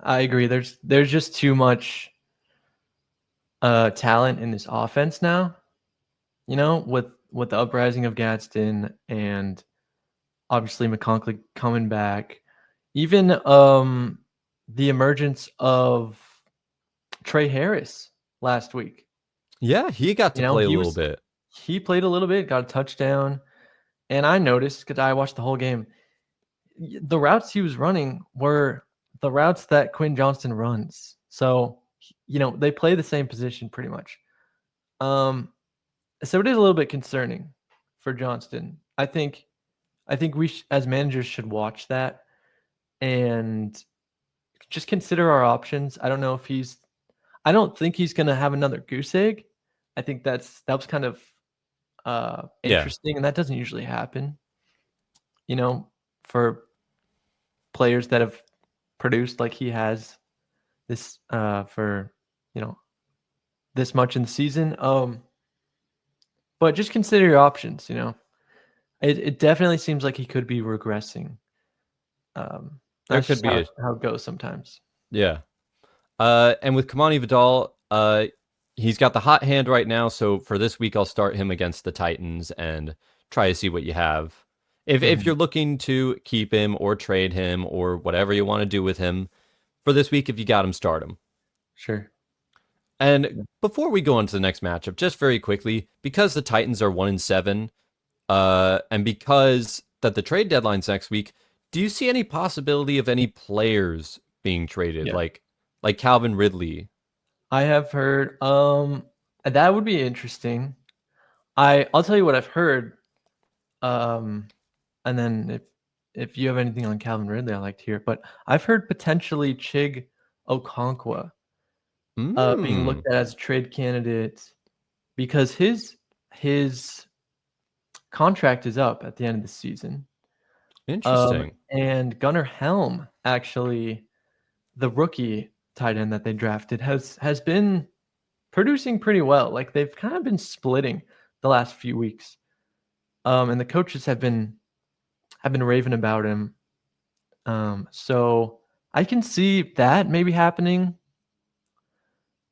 I agree. There's just too much talent in this offense now. With the uprising of Gadsden and obviously McConkey coming back, even the emergence of Trey Harris last week. Yeah, he got to play a He little was bit. he played a little bit, got a touchdown, and I noticed because I watched the whole game, the routes he was running were the routes that Quinn Johnston runs. So they play the same position pretty much. Um, so it is a little bit concerning for Johnston. I think we as managers should watch that and just consider our options. I don't think he's going to have another goose egg. I think that was kind of Yeah. interesting, and that doesn't usually happen. For players that have produced like he has this for this much in the season. But just consider your options. It definitely seems like he could be regressing. There That's could just be how it goes sometimes. yeah. And with Kimani Vidal, he's got the hot hand right now. So for this week, I'll start him against the Titans and try to see what you have. If Mhm. you're looking to keep him or trade him or whatever you want to do with him for this week, if you got him, start him. Sure. And before we go on to the next matchup, just very quickly, because the Titans are 1-7, and because that the trade deadline's next week, do you see any possibility of any players being traded, Yeah. like Calvin Ridley? I have heard that would be interesting. I'll tell you what I've heard. Um and then if you have anything on Calvin Ridley, I like to hear it. But I've heard potentially Chig Okonkwo being Hmm. looked at as a trade candidate because his contract is up at the end of the season. Interesting. And Gunnar Helm, actually, the rookie tight end that they drafted, has been producing pretty well. Like they've kind of been splitting the last few weeks. And the coaches have been raving about him. So I can see that maybe happening.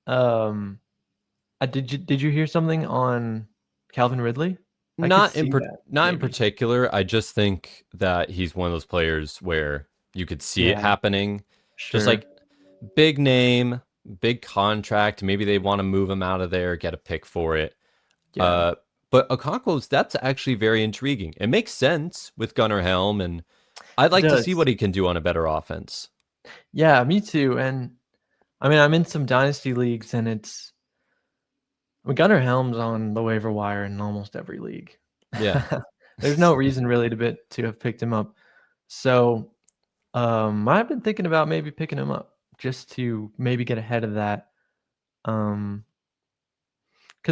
Did you hear something on Calvin Ridley? I could see that Not in maybe. particular. I just think that he's one of those players where you could see it Yeah, happening. Just sure. like big name, big contract. Maybe they want to move him out of there, get a pick for it. Yeah, Uh, but Okonkwo's, that's actually very intriguing. It makes sense with Gunnar Helm, and I'd it like to see does. what he can do on a better offense. Yeah, me too. And I mean, I'm in some dynasty leagues, and Gunnar Helm's on the waiver wire in almost every league. Yeah. There's no reason really to have picked him up. So I've been thinking about maybe picking him up just to maybe get ahead of that. Because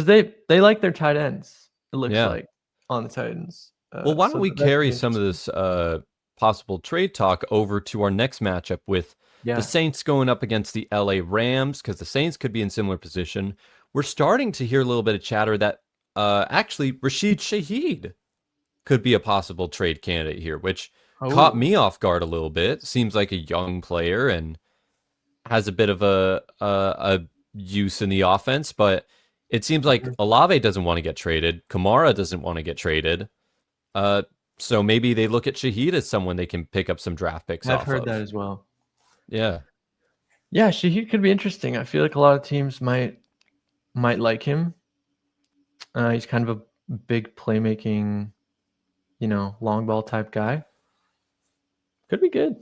they like their tight ends. It looks Yeah. like on the Titans. Well, why don't So we that could carry be some of interesting. this possible trade talk over to our next matchup with the Yeah. Saints going up against the LA Rams, because the Saints could be in similar position. We're starting to hear a little bit of chatter that actually Rashid Shaheed could be a possible trade candidate here, which caught Oh, me off guard a little bit. Seems like a young player and has a bit of a use in the offense, but it seems like mhm. Olave doesn't want to get traded. Kamara doesn't want to get traded. Uh, so maybe they look at Shaheed as someone they can pick up some draft picks I've off heard that of. as well. Yeah, Yeah, Shaheed could be interesting. I feel like a lot of teams might like him. He's kind of a big playmaking, long ball type guy. Could be good.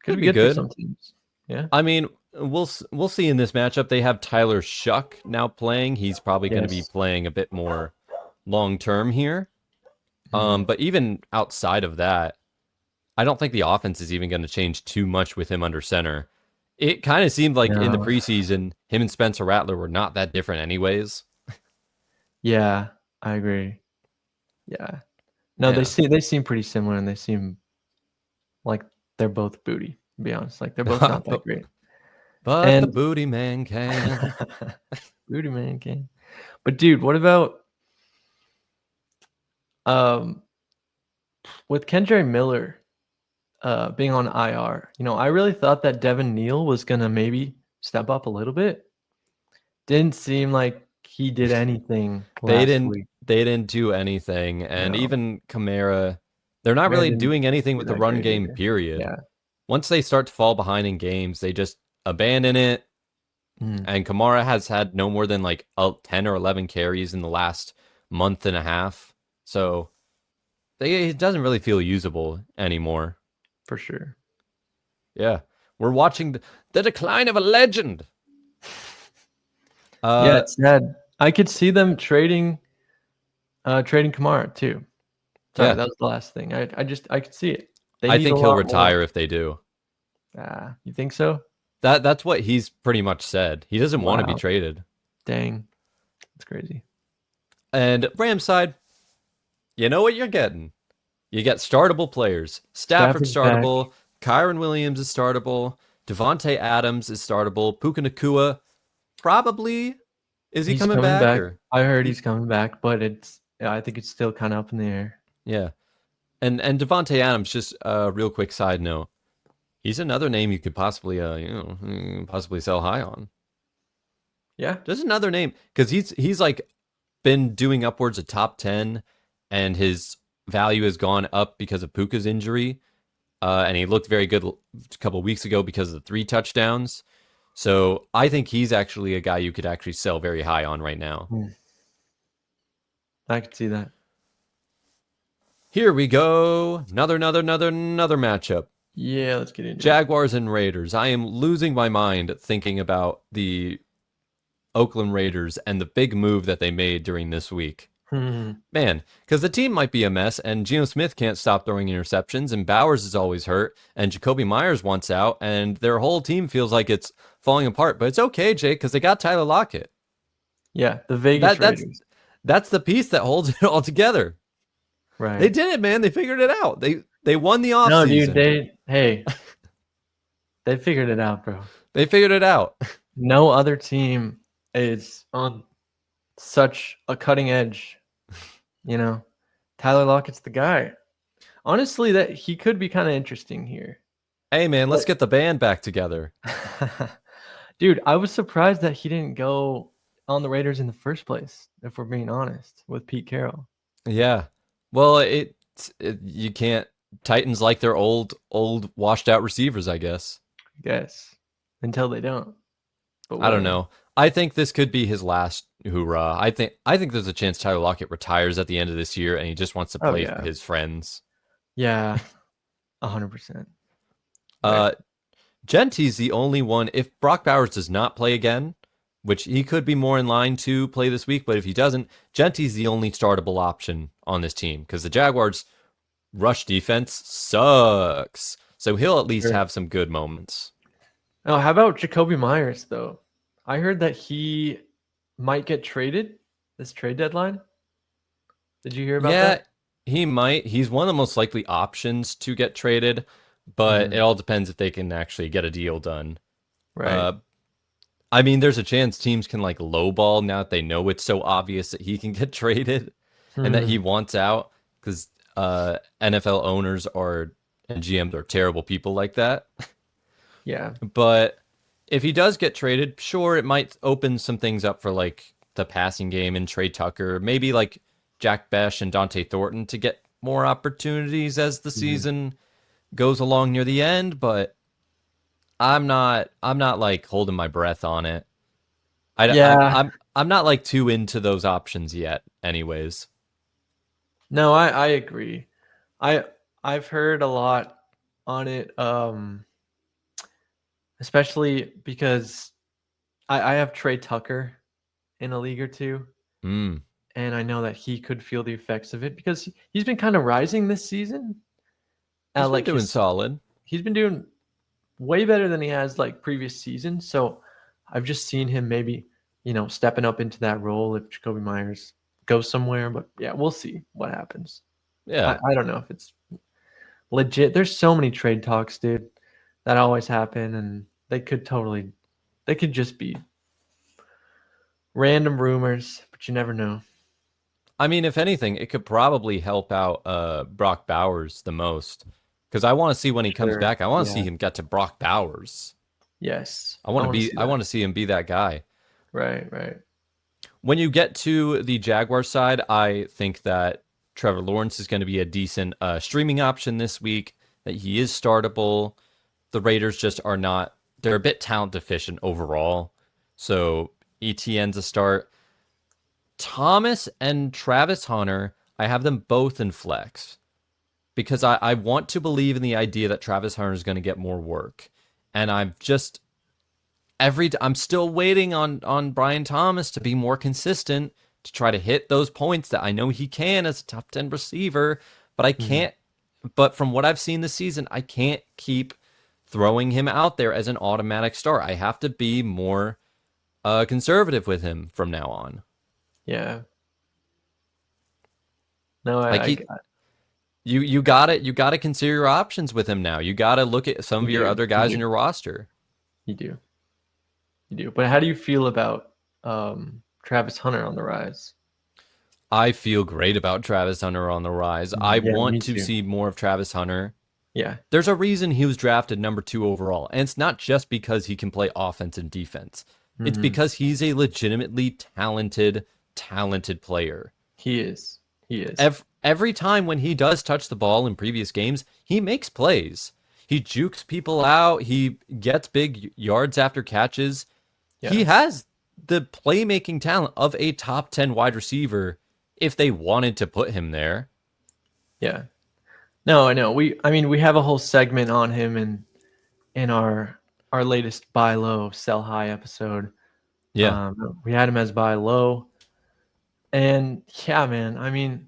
Could could be be good for good. some teams. Yeah. I mean, we'll see in this matchup. They have Tyler Shuck now playing. He's probably going to be Yes. playing a bit more long term here. Mhm. But even outside of that, I don't think the offense is even going to change too much with him under center. It kind of seemed like in the No. preseason, him and Spencer Rattler were not that different, anyways. Yeah, I agree. Yeah. No, they Yeah, seem pretty similar, and they seem like they're both booty, to be honest. Like they're both not that but great. the And booty man can. booty man can. But dude, what about um with Kendra Miller being on IR? I really thought that Devin Neal was gonna maybe step up a little bit. Didn't seem like he did anything They last didn't week. they didn't do anything, and No, even Kamara, they're not Kamara really didn't doing anything do with the that run great game. either. Period. Yeah. Once they start to fall behind in games, they just abandon it. Mm, And Kamara has had no more than like 10 or 11 carries in the last month and a half, so it doesn't really feel usable anymore. for sure. Yeah, we're watching the decline of a legend. Yeah, Uh, it's sad. I could see them trading Kamara too. Sorry, yeah, that was the last thing. I could see it. They I need a think he'll lot more. retire if they do. You think so? That's what he's pretty much said. He doesn't want to be Wow. traded. Dang. That's crazy. And Rams side, you know what you're getting. You get startable players. Stafford Stafford's back. startable. Kyron Williams is startable. Devontae Adams is startable. Puka Nakua probably, is he He's coming coming back back. or I heard he? he's coming back, but I think it's still kind of up in the air. Yeah, and Devontae Adams. Just a real quick side note. He's another name you could possibly possibly sell high on. Yeah. Just another name because he's like been doing upwards of top 10, and his value has gone up because of Puka's injury. And he looked very good a couple of weeks ago because of the 3 touchdowns. So I think he's actually a guy you could actually sell very high on right now. Hmm. I could see that. Here we go. Another matchup. Yeah, let's get into it. Jaguars and Raiders. I am losing my mind thinking about the Oakland Raiders and the big move that they made during this week. Hmm. Man, because the team might be a mess, and Geno Smith can't stop throwing interceptions, and Bowers is always hurt, and Jacoby Myers wants out, and their whole team feels like it's falling apart. But it's okay, Jake, because they got Tyler Lockett. Yeah, the Vegas That that's Raiders. that's the piece that holds it all together. They Right. did it, man. They figured it out. They won the No, dude, offseason. they figured it out, bro. They figured it out. No other team is on such a cutting edge, you know. Tyler Lockett's the guy. Honestly, that he could be kind of interesting here. Hey, man, let's But get the band back together. dude, I was surprised that he didn't go on the Raiders in the first place, if we're being honest, with Pete Carroll. Yeah. Well, you can't. Titans like their old washed out receivers, I guess. I guess. Until they don't. But I don't whatever. know. I think this could be his last hoorah. I think there's a chance Tyler Lockett retires at the end of this year and he just wants to Oh play for yeah. his friends. Yeah. 100%. Right. Uh Gentie's the only one. If Brock Bowers does not play again, which he could be more in line to play this week, but if he doesn't, Gentie's the only startable option on this team because the Jaguars' rush defense sucks. So he'll at least Sure. have some good moments. Oh, how about Jacoby Myers though? I heard that he might get traded this trade deadline. Did you hear about Yeah, that? he might. He's one of the most likely options to get traded, but it all depends if they can actually get a deal done. Right. Uh, I mean, there's a chance teams can like lowball now that they know it's so obvious that he can get traded and that he Hmm. wants out because NFL owners are and GMs are terrible people like that. Yeah. But if he does get traded, sure, it might open some things up for like the passing game and Trey Tucker, maybe like Jack Besh and Dante Thornton to get more opportunities as the Mhm. season goes along near the end. But I'm not like holding my breath on it. I, I'm Yeah. I'm I'm not like too into those options yet. Anyways, No, I agree. I I've heard a lot on it, especially because I have Trey Tucker in a league or two, mm, and I know that he could feel the effects of it because he's been kind of rising this season. he's been Like doing solid. he's been doing way better than he has like previous seasons. So I've just seen him maybe, stepping up into that role if Jacoby Myers goes somewhere. But yeah, we'll see what happens. I, Yeah. I don't know if it's legit. There's so many trade talks, dude, that always happen, and they could just be random rumors, but you never know. I mean, if anything, it could probably help out Brock Bowers the most because I want to see when he comes Sure. back. I want to see Yeah. him get to Brock Bowers. Yes. I I want to want to be see I that. want to see him be that guy. Right. Right. When you get to the Jaguar side, I think that Trevor Lawrence is going to be a decent streaming option this week. That he is startable. The Raiders just are not. They're a bit talent deficient overall. So ETN's a start. Thomas and Travis Hunter, I have them both in flex because I want to believe in the idea that Travis Hunter is going to get more work. And I've just I'm still waiting on Brian Thomas to be more consistent to try to hit those points that I know he can as a top 10 receiver, but I Mhm. can't but from what I've seen this season, I can't keep throwing him out there as an automatic start. I have to be more conservative with him from now on. Yeah. No, Like I he you got to consider your options with him now. You got to look at some you of your do. other You guys in do. your roster. You do. You do. But how do you feel about Travis Hunter on the rise? I feel great about Travis Hunter on the rise. I Yeah, me want to too. see more of Travis Hunter. Yeah. There's a reason he was drafted number 2 overall, and it's not just because he can play offense and defense. It's Hmm. because he's a legitimately talented player. He is. He is. Every time when he does touch the ball in previous games, he makes plays. He jukes people out. He gets big yards after catches. He Yeah. has the playmaking talent of a top 10 wide receiver if they wanted to put him there. Yeah. No, I know. I mean, we have a whole segment on him in our latest buy low, sell high episode. Yeah. We had him as buy low. And yeah, man, I mean,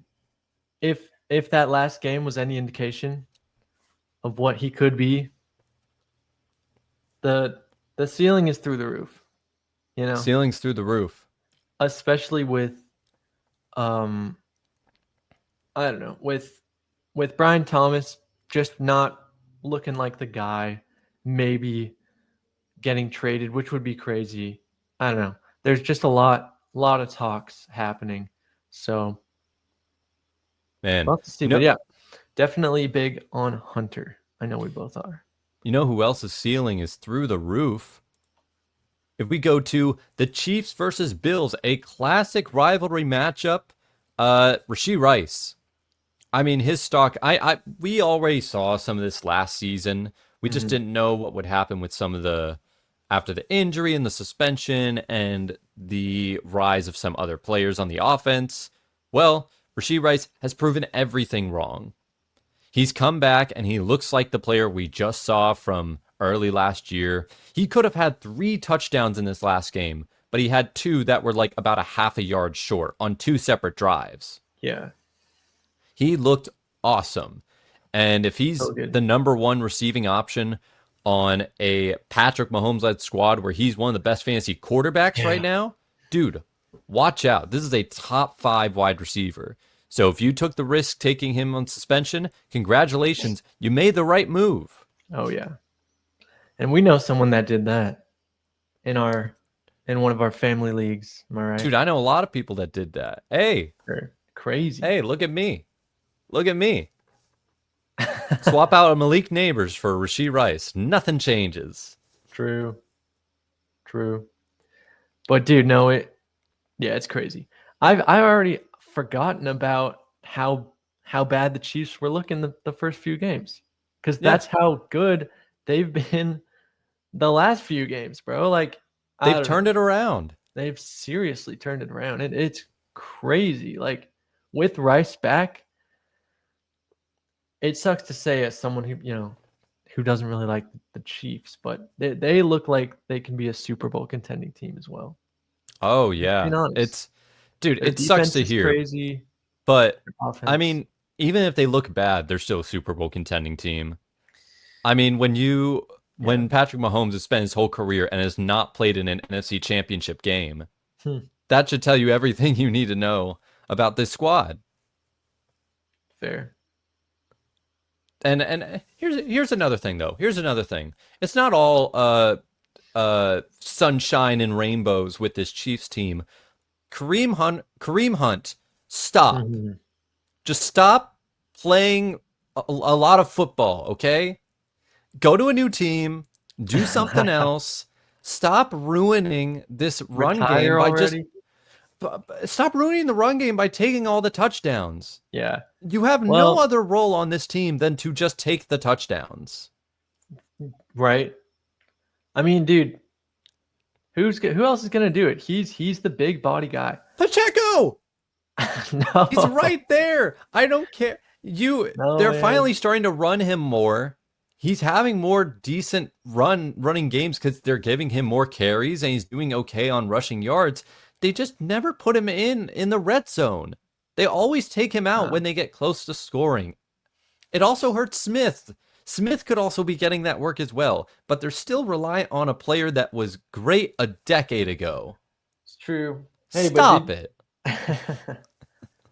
if that last game was any indication of what he could be, the the ceiling is through the roof, you know, Ceilings through the roof. especially with um I don't know, with Brian Thomas just not looking like the guy, maybe getting traded, which would be crazy. I don't know. There's just a lot of talks happening. So Man, we'll have to see. you But know, yeah, definitely big on Hunter. I know we both are. You know who else's ceiling is through the roof? If we go to the Chiefs versus Bills, a classic rivalry matchup, Rashee Rice. I mean, his stock. We already saw some of this last season. We just Mhm. didn't know what would happen with some of the after the injury and the suspension and the rise of some other players on the offense. Well, Rashee Rice has proven everything wrong. He's come back and he looks like the player we just saw from early last year. He could have had 3 touchdowns in this last game, but he had 2 that were like about a half a yard short on 2 separate drives. Yeah. He looked awesome. And if he's So good. the number 1 receiving option on a Patrick Mahomes led squad where he's one of the best fantasy quarterbacks right Yeah. now, dude, watch out. This is a top 5 wide receiver. So if you took the risk taking him on suspension, congratulations. You made the right move. Oh yeah. And we know someone that did that in one of our family leagues. Am I right? Dude, I know a lot of people that did that. Hey, They're crazy. hey, look at me. Look at me. Swap out a Malik Neighbors for Rashee Rice. Nothing changes. True. True. But dude, no, it's crazy. I already forgotten about how bad the Chiefs were looking the first few games. Because Yeah. that's how good they've been the last few games, bro. Like I They've don't turned know. it around. They've seriously turned it around. It's crazy. Like with Rice back, it sucks to say as someone who doesn't really like the Chiefs, but they look like they can be a Super Bowl contending team as well. Oh Just being yeah. honest. Dude, Their it sucks defense to is hear. crazy. But Their I offense. mean, even if they look bad, they're still a Super Bowl contending team. I mean, Yeah. when Patrick Mahomes has spent his whole career and has not played in an NFC championship game, Hmm. that should tell you everything you need to know about this squad. Fair. And here's another thing though. Here's another thing. It's not all sunshine and rainbows with this Chiefs team. Kareem Hunt, stop. Mhm. Just stop playing a lot of football, okay? Go to a new team, do something else. Stop ruining this run game Retire by just already? stop ruining the run game by taking all the touchdowns. Yeah. You have no Well, other role on this team than to just take the touchdowns. right. I mean, dude, who else is gonna do it? He's the big body guy. Pacheco! No. He's right there. I don't care. No, They're man. finally starting to run him more. He's having more decent running games because they're giving him more carries and he's doing okay on rushing yards. They just never put him in the red zone. They always take him out when they get close to scoring. It also hurts Smith. Smith could also be getting that work as well, but they're still reliant on a player that was great a decade ago. It's true. Hey, but Stop it.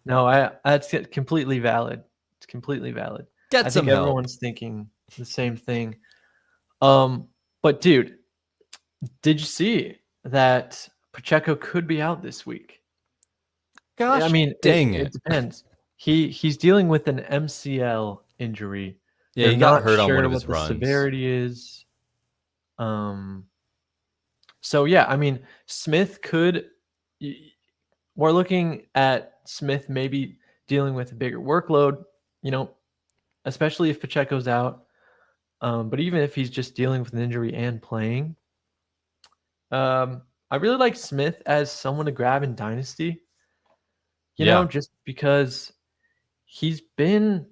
No, that's completely valid. It's completely valid. I Get think some help. everyone's thinking the same thing. But dude, did you see that Pacheco could be out this week? I Gosh mean, dang it it. depends. He's dealing with an MCL injury. Yeah, They're he got not hurt on one sure of what his the runs. severity is. Um, so yeah, I mean, Smith could. We're looking at Smith maybe dealing with a bigger workload, you know, especially if Pacheco's out. But even if he's just dealing with an injury and playing, I really like Smith as someone to grab in Dynasty, Yeah. just because he's been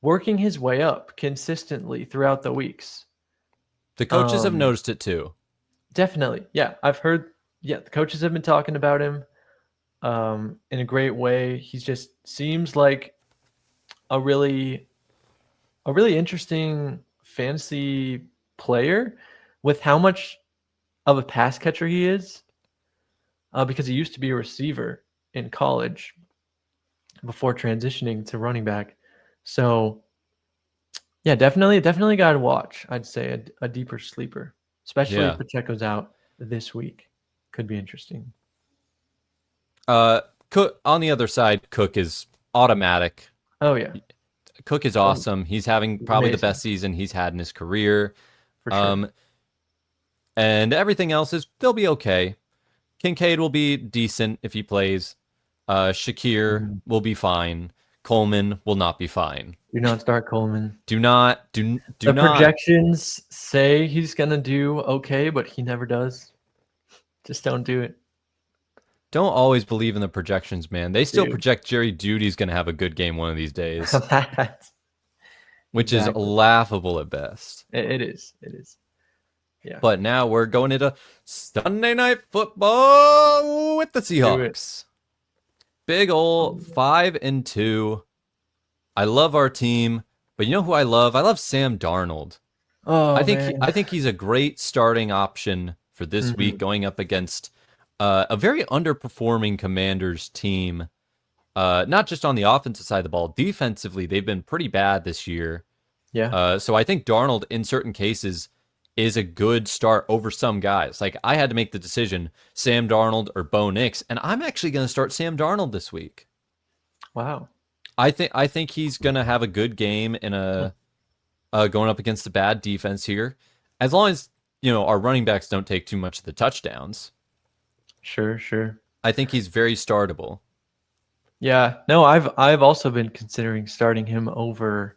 working his way up consistently throughout the weeks. The coaches have Um, noticed it too. Definitely. Yeah, I've heard, yeah, the coaches have been talking about him in a great way. He just seems like a really interesting fantasy player with how much of a pass catcher he is, because he used to be a receiver in college before transitioning to running back. So yeah, definitely got to watch. I'd say a deeper sleeper, especially if Yeah. Pacheco's out this week. Could be interesting. Cook on the other side, Cook is automatic. Oh yeah, Cook is Oh, awesome. He's having he's probably the amazing best season he's had in his career. for sure. Um, and everything else is they'll be okay. Kincaid will be decent if he plays. Shakir Mhm. will be fine. Coleman will not be fine. Do not start Coleman. Do not do The not projections say he's gonna do okay, but he never does. Just don't do it, don't always believe in the projections, man. They still dude. project Jerry Judy's going to have a good game one of these days, which is Exactly. laughable at best. It is. It is. Yeah. But now we're going into Sunday Night Football with the Do it. Seahawks. Big ol' 5-2. I love our team, but you know who I love? I love Sam Darnold. Oh man. I think he's a great starting option for this week Mhm. going up against a very underperforming Commanders team. Not just on the offensive side of the ball, defensively they've been pretty bad this year. Yeah. So I think Darnold in certain cases is a good start over some guys. Like I had to make the decision, Sam Darnold or Bo Nix, and I'm actually going to start Sam Darnold this week. Wow. I think he's going to have a good game in a going up against a bad defense here, as long as our running backs don't take too much of the touchdowns. Sure. Sure. I think he's very startable. Yeah. No, I've also been considering starting him over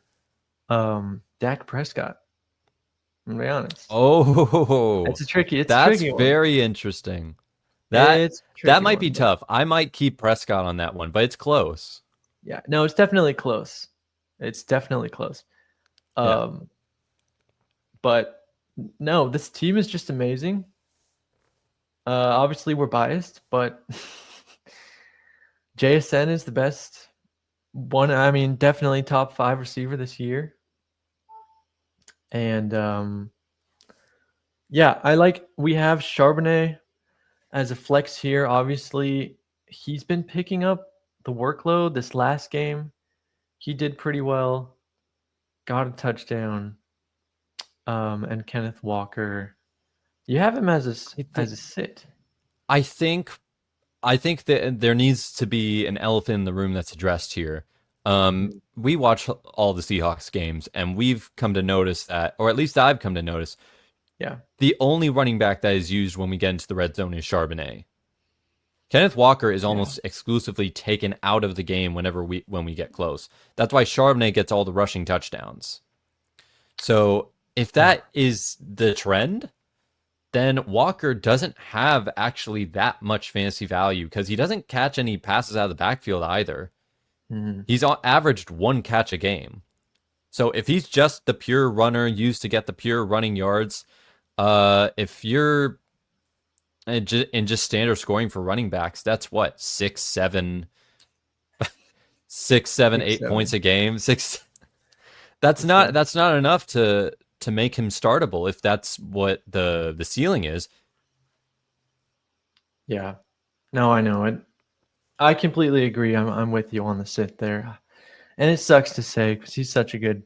Dak Prescott. I'm gonna be honest. Oh, It's a tricky that's one. very interesting. That It's a that tricky might be one, but tough. I might keep Prescott on that one, but it's close. yeah. No, it's definitely close. It's definitely close. Yeah. Um, but no, this team is just amazing. Obviously we're biased, but JSN is the best one. I mean, definitely top 5 receiver this year. And yeah, we have Charbonnet as a flex here. Obviously, he's been picking up the workload this last game. He did pretty well, got a touchdown. And Kenneth Walker, you have him as I as think a sit. I think I think that there needs to be an elephant in the room that's addressed here. Mhm. We watch all the Seahawks games, and we've come to notice that, or at least I've come to notice, Yeah. the only running back that is used when we get into the red zone is Charbonnet. Kenneth Walker is Yeah. almost exclusively taken out of the game when we get close. That's why Charbonnet gets all the rushing touchdowns. So if that is the trend, then Walker doesn't have actually that much fantasy value because he doesn't catch any passes out of the backfield either. Mhm. He's averaged one catch a game. So if he's just the pure runner used to get the pure running yards, if you're in just standard scoring for running backs, that's what 6, 7, 6, 8 points 7 a game. Six. for sure. That's not enough to make him startable if that's what the ceiling is. Yeah. No, I know it. I completely agree. I'm with you on the sit there. And it sucks to say because he's such a good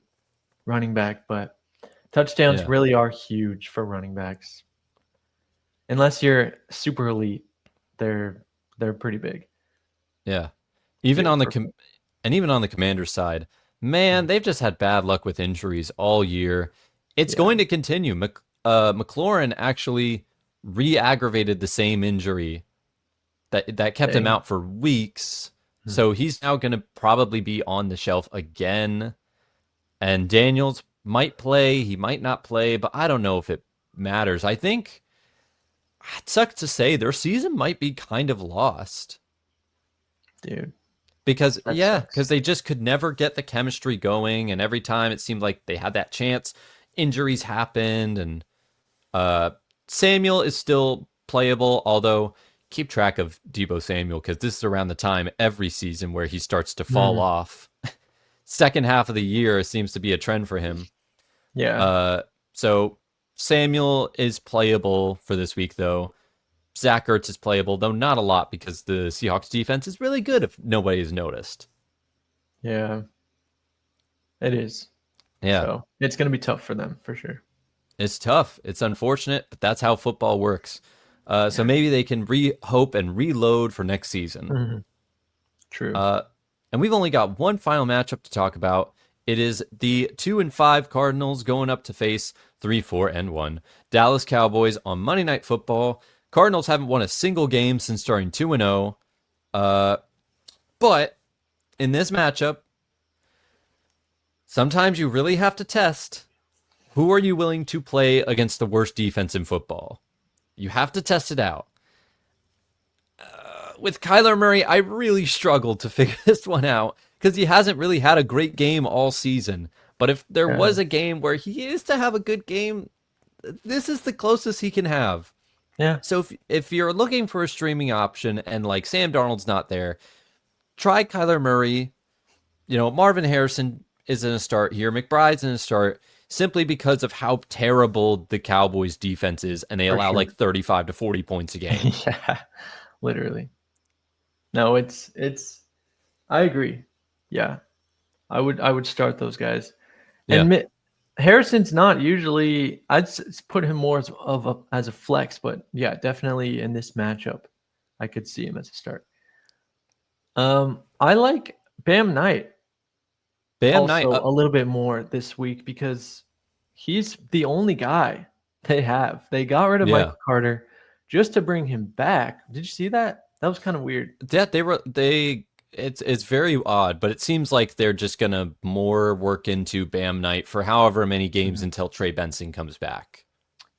running back, but touchdowns Yeah, really are huge for running backs. Unless you're super elite, they're pretty big. yeah. Even Yeah, on the for sure. and even on the Commanders side, man, Mhm. they've just had bad luck with injuries all year. It's Yeah. going to continue. McLaurin actually re-aggravated the same injury that kept him Dang. out for weeks. Hmm. So he's now going to probably be on the shelf again. And Daniels might play, he might not play, but I don't know if it matters. I think it sucks to say their season might be kind of lost Dude, because that because sucks. they just could never get the chemistry going, and every time it seemed like they had that chance, injuries happened, and uh, Samuel is still playable, although keep track of Debo Samuel because this is around the time every season where he starts to fall Mhm. off. Second half of the year seems to be a trend for him. Yeah. Uh, so Samuel is playable for this week, though. Zach Ertz is playable, though not a lot because the Seahawks defense is really good if nobody has noticed. Yeah. It is. Yeah, So it's gonna be tough for them for sure. it's tough. It's unfortunate, but that's how football works. So Yeah. maybe they can hope and reload for next season. Mhm. True. Uh, and we've only got one final matchup to talk about It is the 2-5 Cardinals going up to face 3-4-1 Dallas Cowboys on Monday Night Football. Cardinals haven't won a single game since starting 2-0. But in this matchup, sometimes you really have to test who are you willing to play against the worst defense in football. You have to test it out. With Kyler Murray, I really struggled to figure this one out because he hasn't really had a great game all season. But if there was a game where he is to have a good game, this is the closest he can have. Yeah. So if you're looking for a streaming option and like Sam Darnold's not there, try Kyler Murray. Marvin Harrison is in a start here. McBride's in a start simply because of how terrible the Cowboys defense is, and they allow like 35 to 40 points a game. Yeah, literally. No, it's I agree. Yeah. I would start those guys. And Harrison's not usually, I'd put him more as a flex, but yeah, definitely in this matchup, I could see him as a start. I like Bam Knight. A little bit more this week because he's the only guy they have. They got rid of Michael Carter just to bring him back. Did you see that? That was kind of weird. Yeah, it's very odd, but it seems like they're just gonna more work into Bam Knight for however many games until Trey Benson comes back.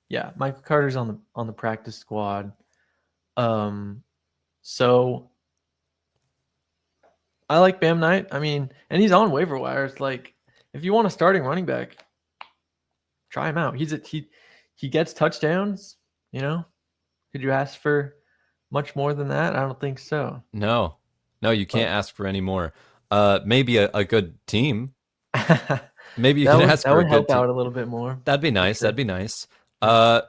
Yeah, Michael Carter's on the practice squad. So I like Bam Knight. I mean, and he's on waiver wires. Like, if you want a starting running back, try him out. He gets touchdowns. Could you ask for much more than that? I don't think so. No, you can't ask for any more. Maybe a good team. Maybe you can ask for a good team. That would help out a little bit more. That'd be nice. Sure. That'd be nice. I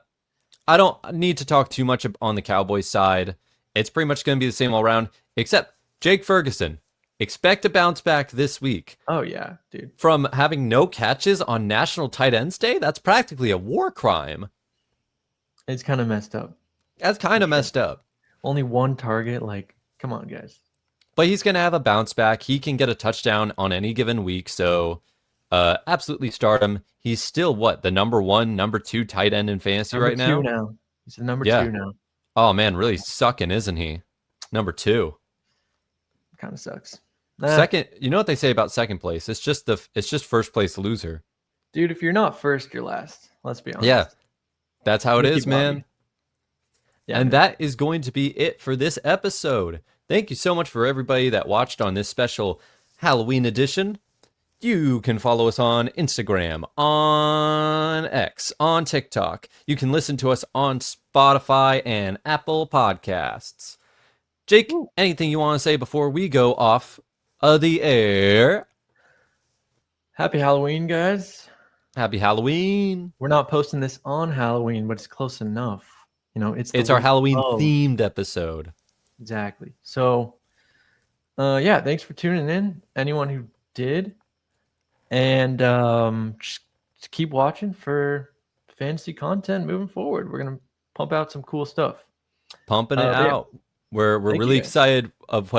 don't need to talk too much on the Cowboys side. It's pretty much going to be the same all around, except Jake Ferguson. Expect a bounce back this week. Oh, yeah, dude. From having no catches on National Tight Ends Day, that's practically a war crime. It's kind of messed up. That's kind of messed up. Only one target, like, come on, guys. But he's going to have a bounce back. He can get a touchdown on any given week, so absolutely start him. He's still, the number 1, number 2 tight end in fantasy right now? Number 2 now. He's the number 2 now. Oh, man, really sucking, isn't he? Number 2. Kind of sucks. Second, you know what they say about second place? It's just first place loser. Dude, if you're not first, you're last. Let's be honest. Yeah, that's how it is, man. Yeah, and that is going to be it for this episode. Thank you so much for everybody that watched on this special Halloween edition. You can follow us on Instagram, on X, on TikTok. You can listen to us on Spotify and Apple Podcasts. Jake, anything you want to say before we go off of the air? Happy Halloween, guys. Happy Halloween. We're not posting this on Halloween, but it's close enough. It's our Halloween-themed episode. Exactly. So, thanks for tuning in, anyone who did. And just keep watching for fantasy content moving forward. We're going to pump out some cool stuff. Pumping it out. Yeah. We're really excited of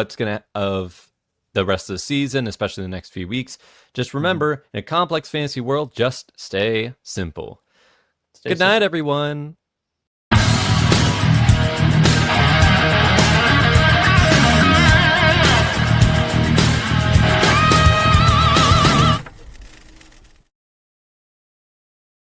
of the rest of the season, especially the next few weeks. Just remember, in a complex fantasy world, just stay simple. Good night, everyone.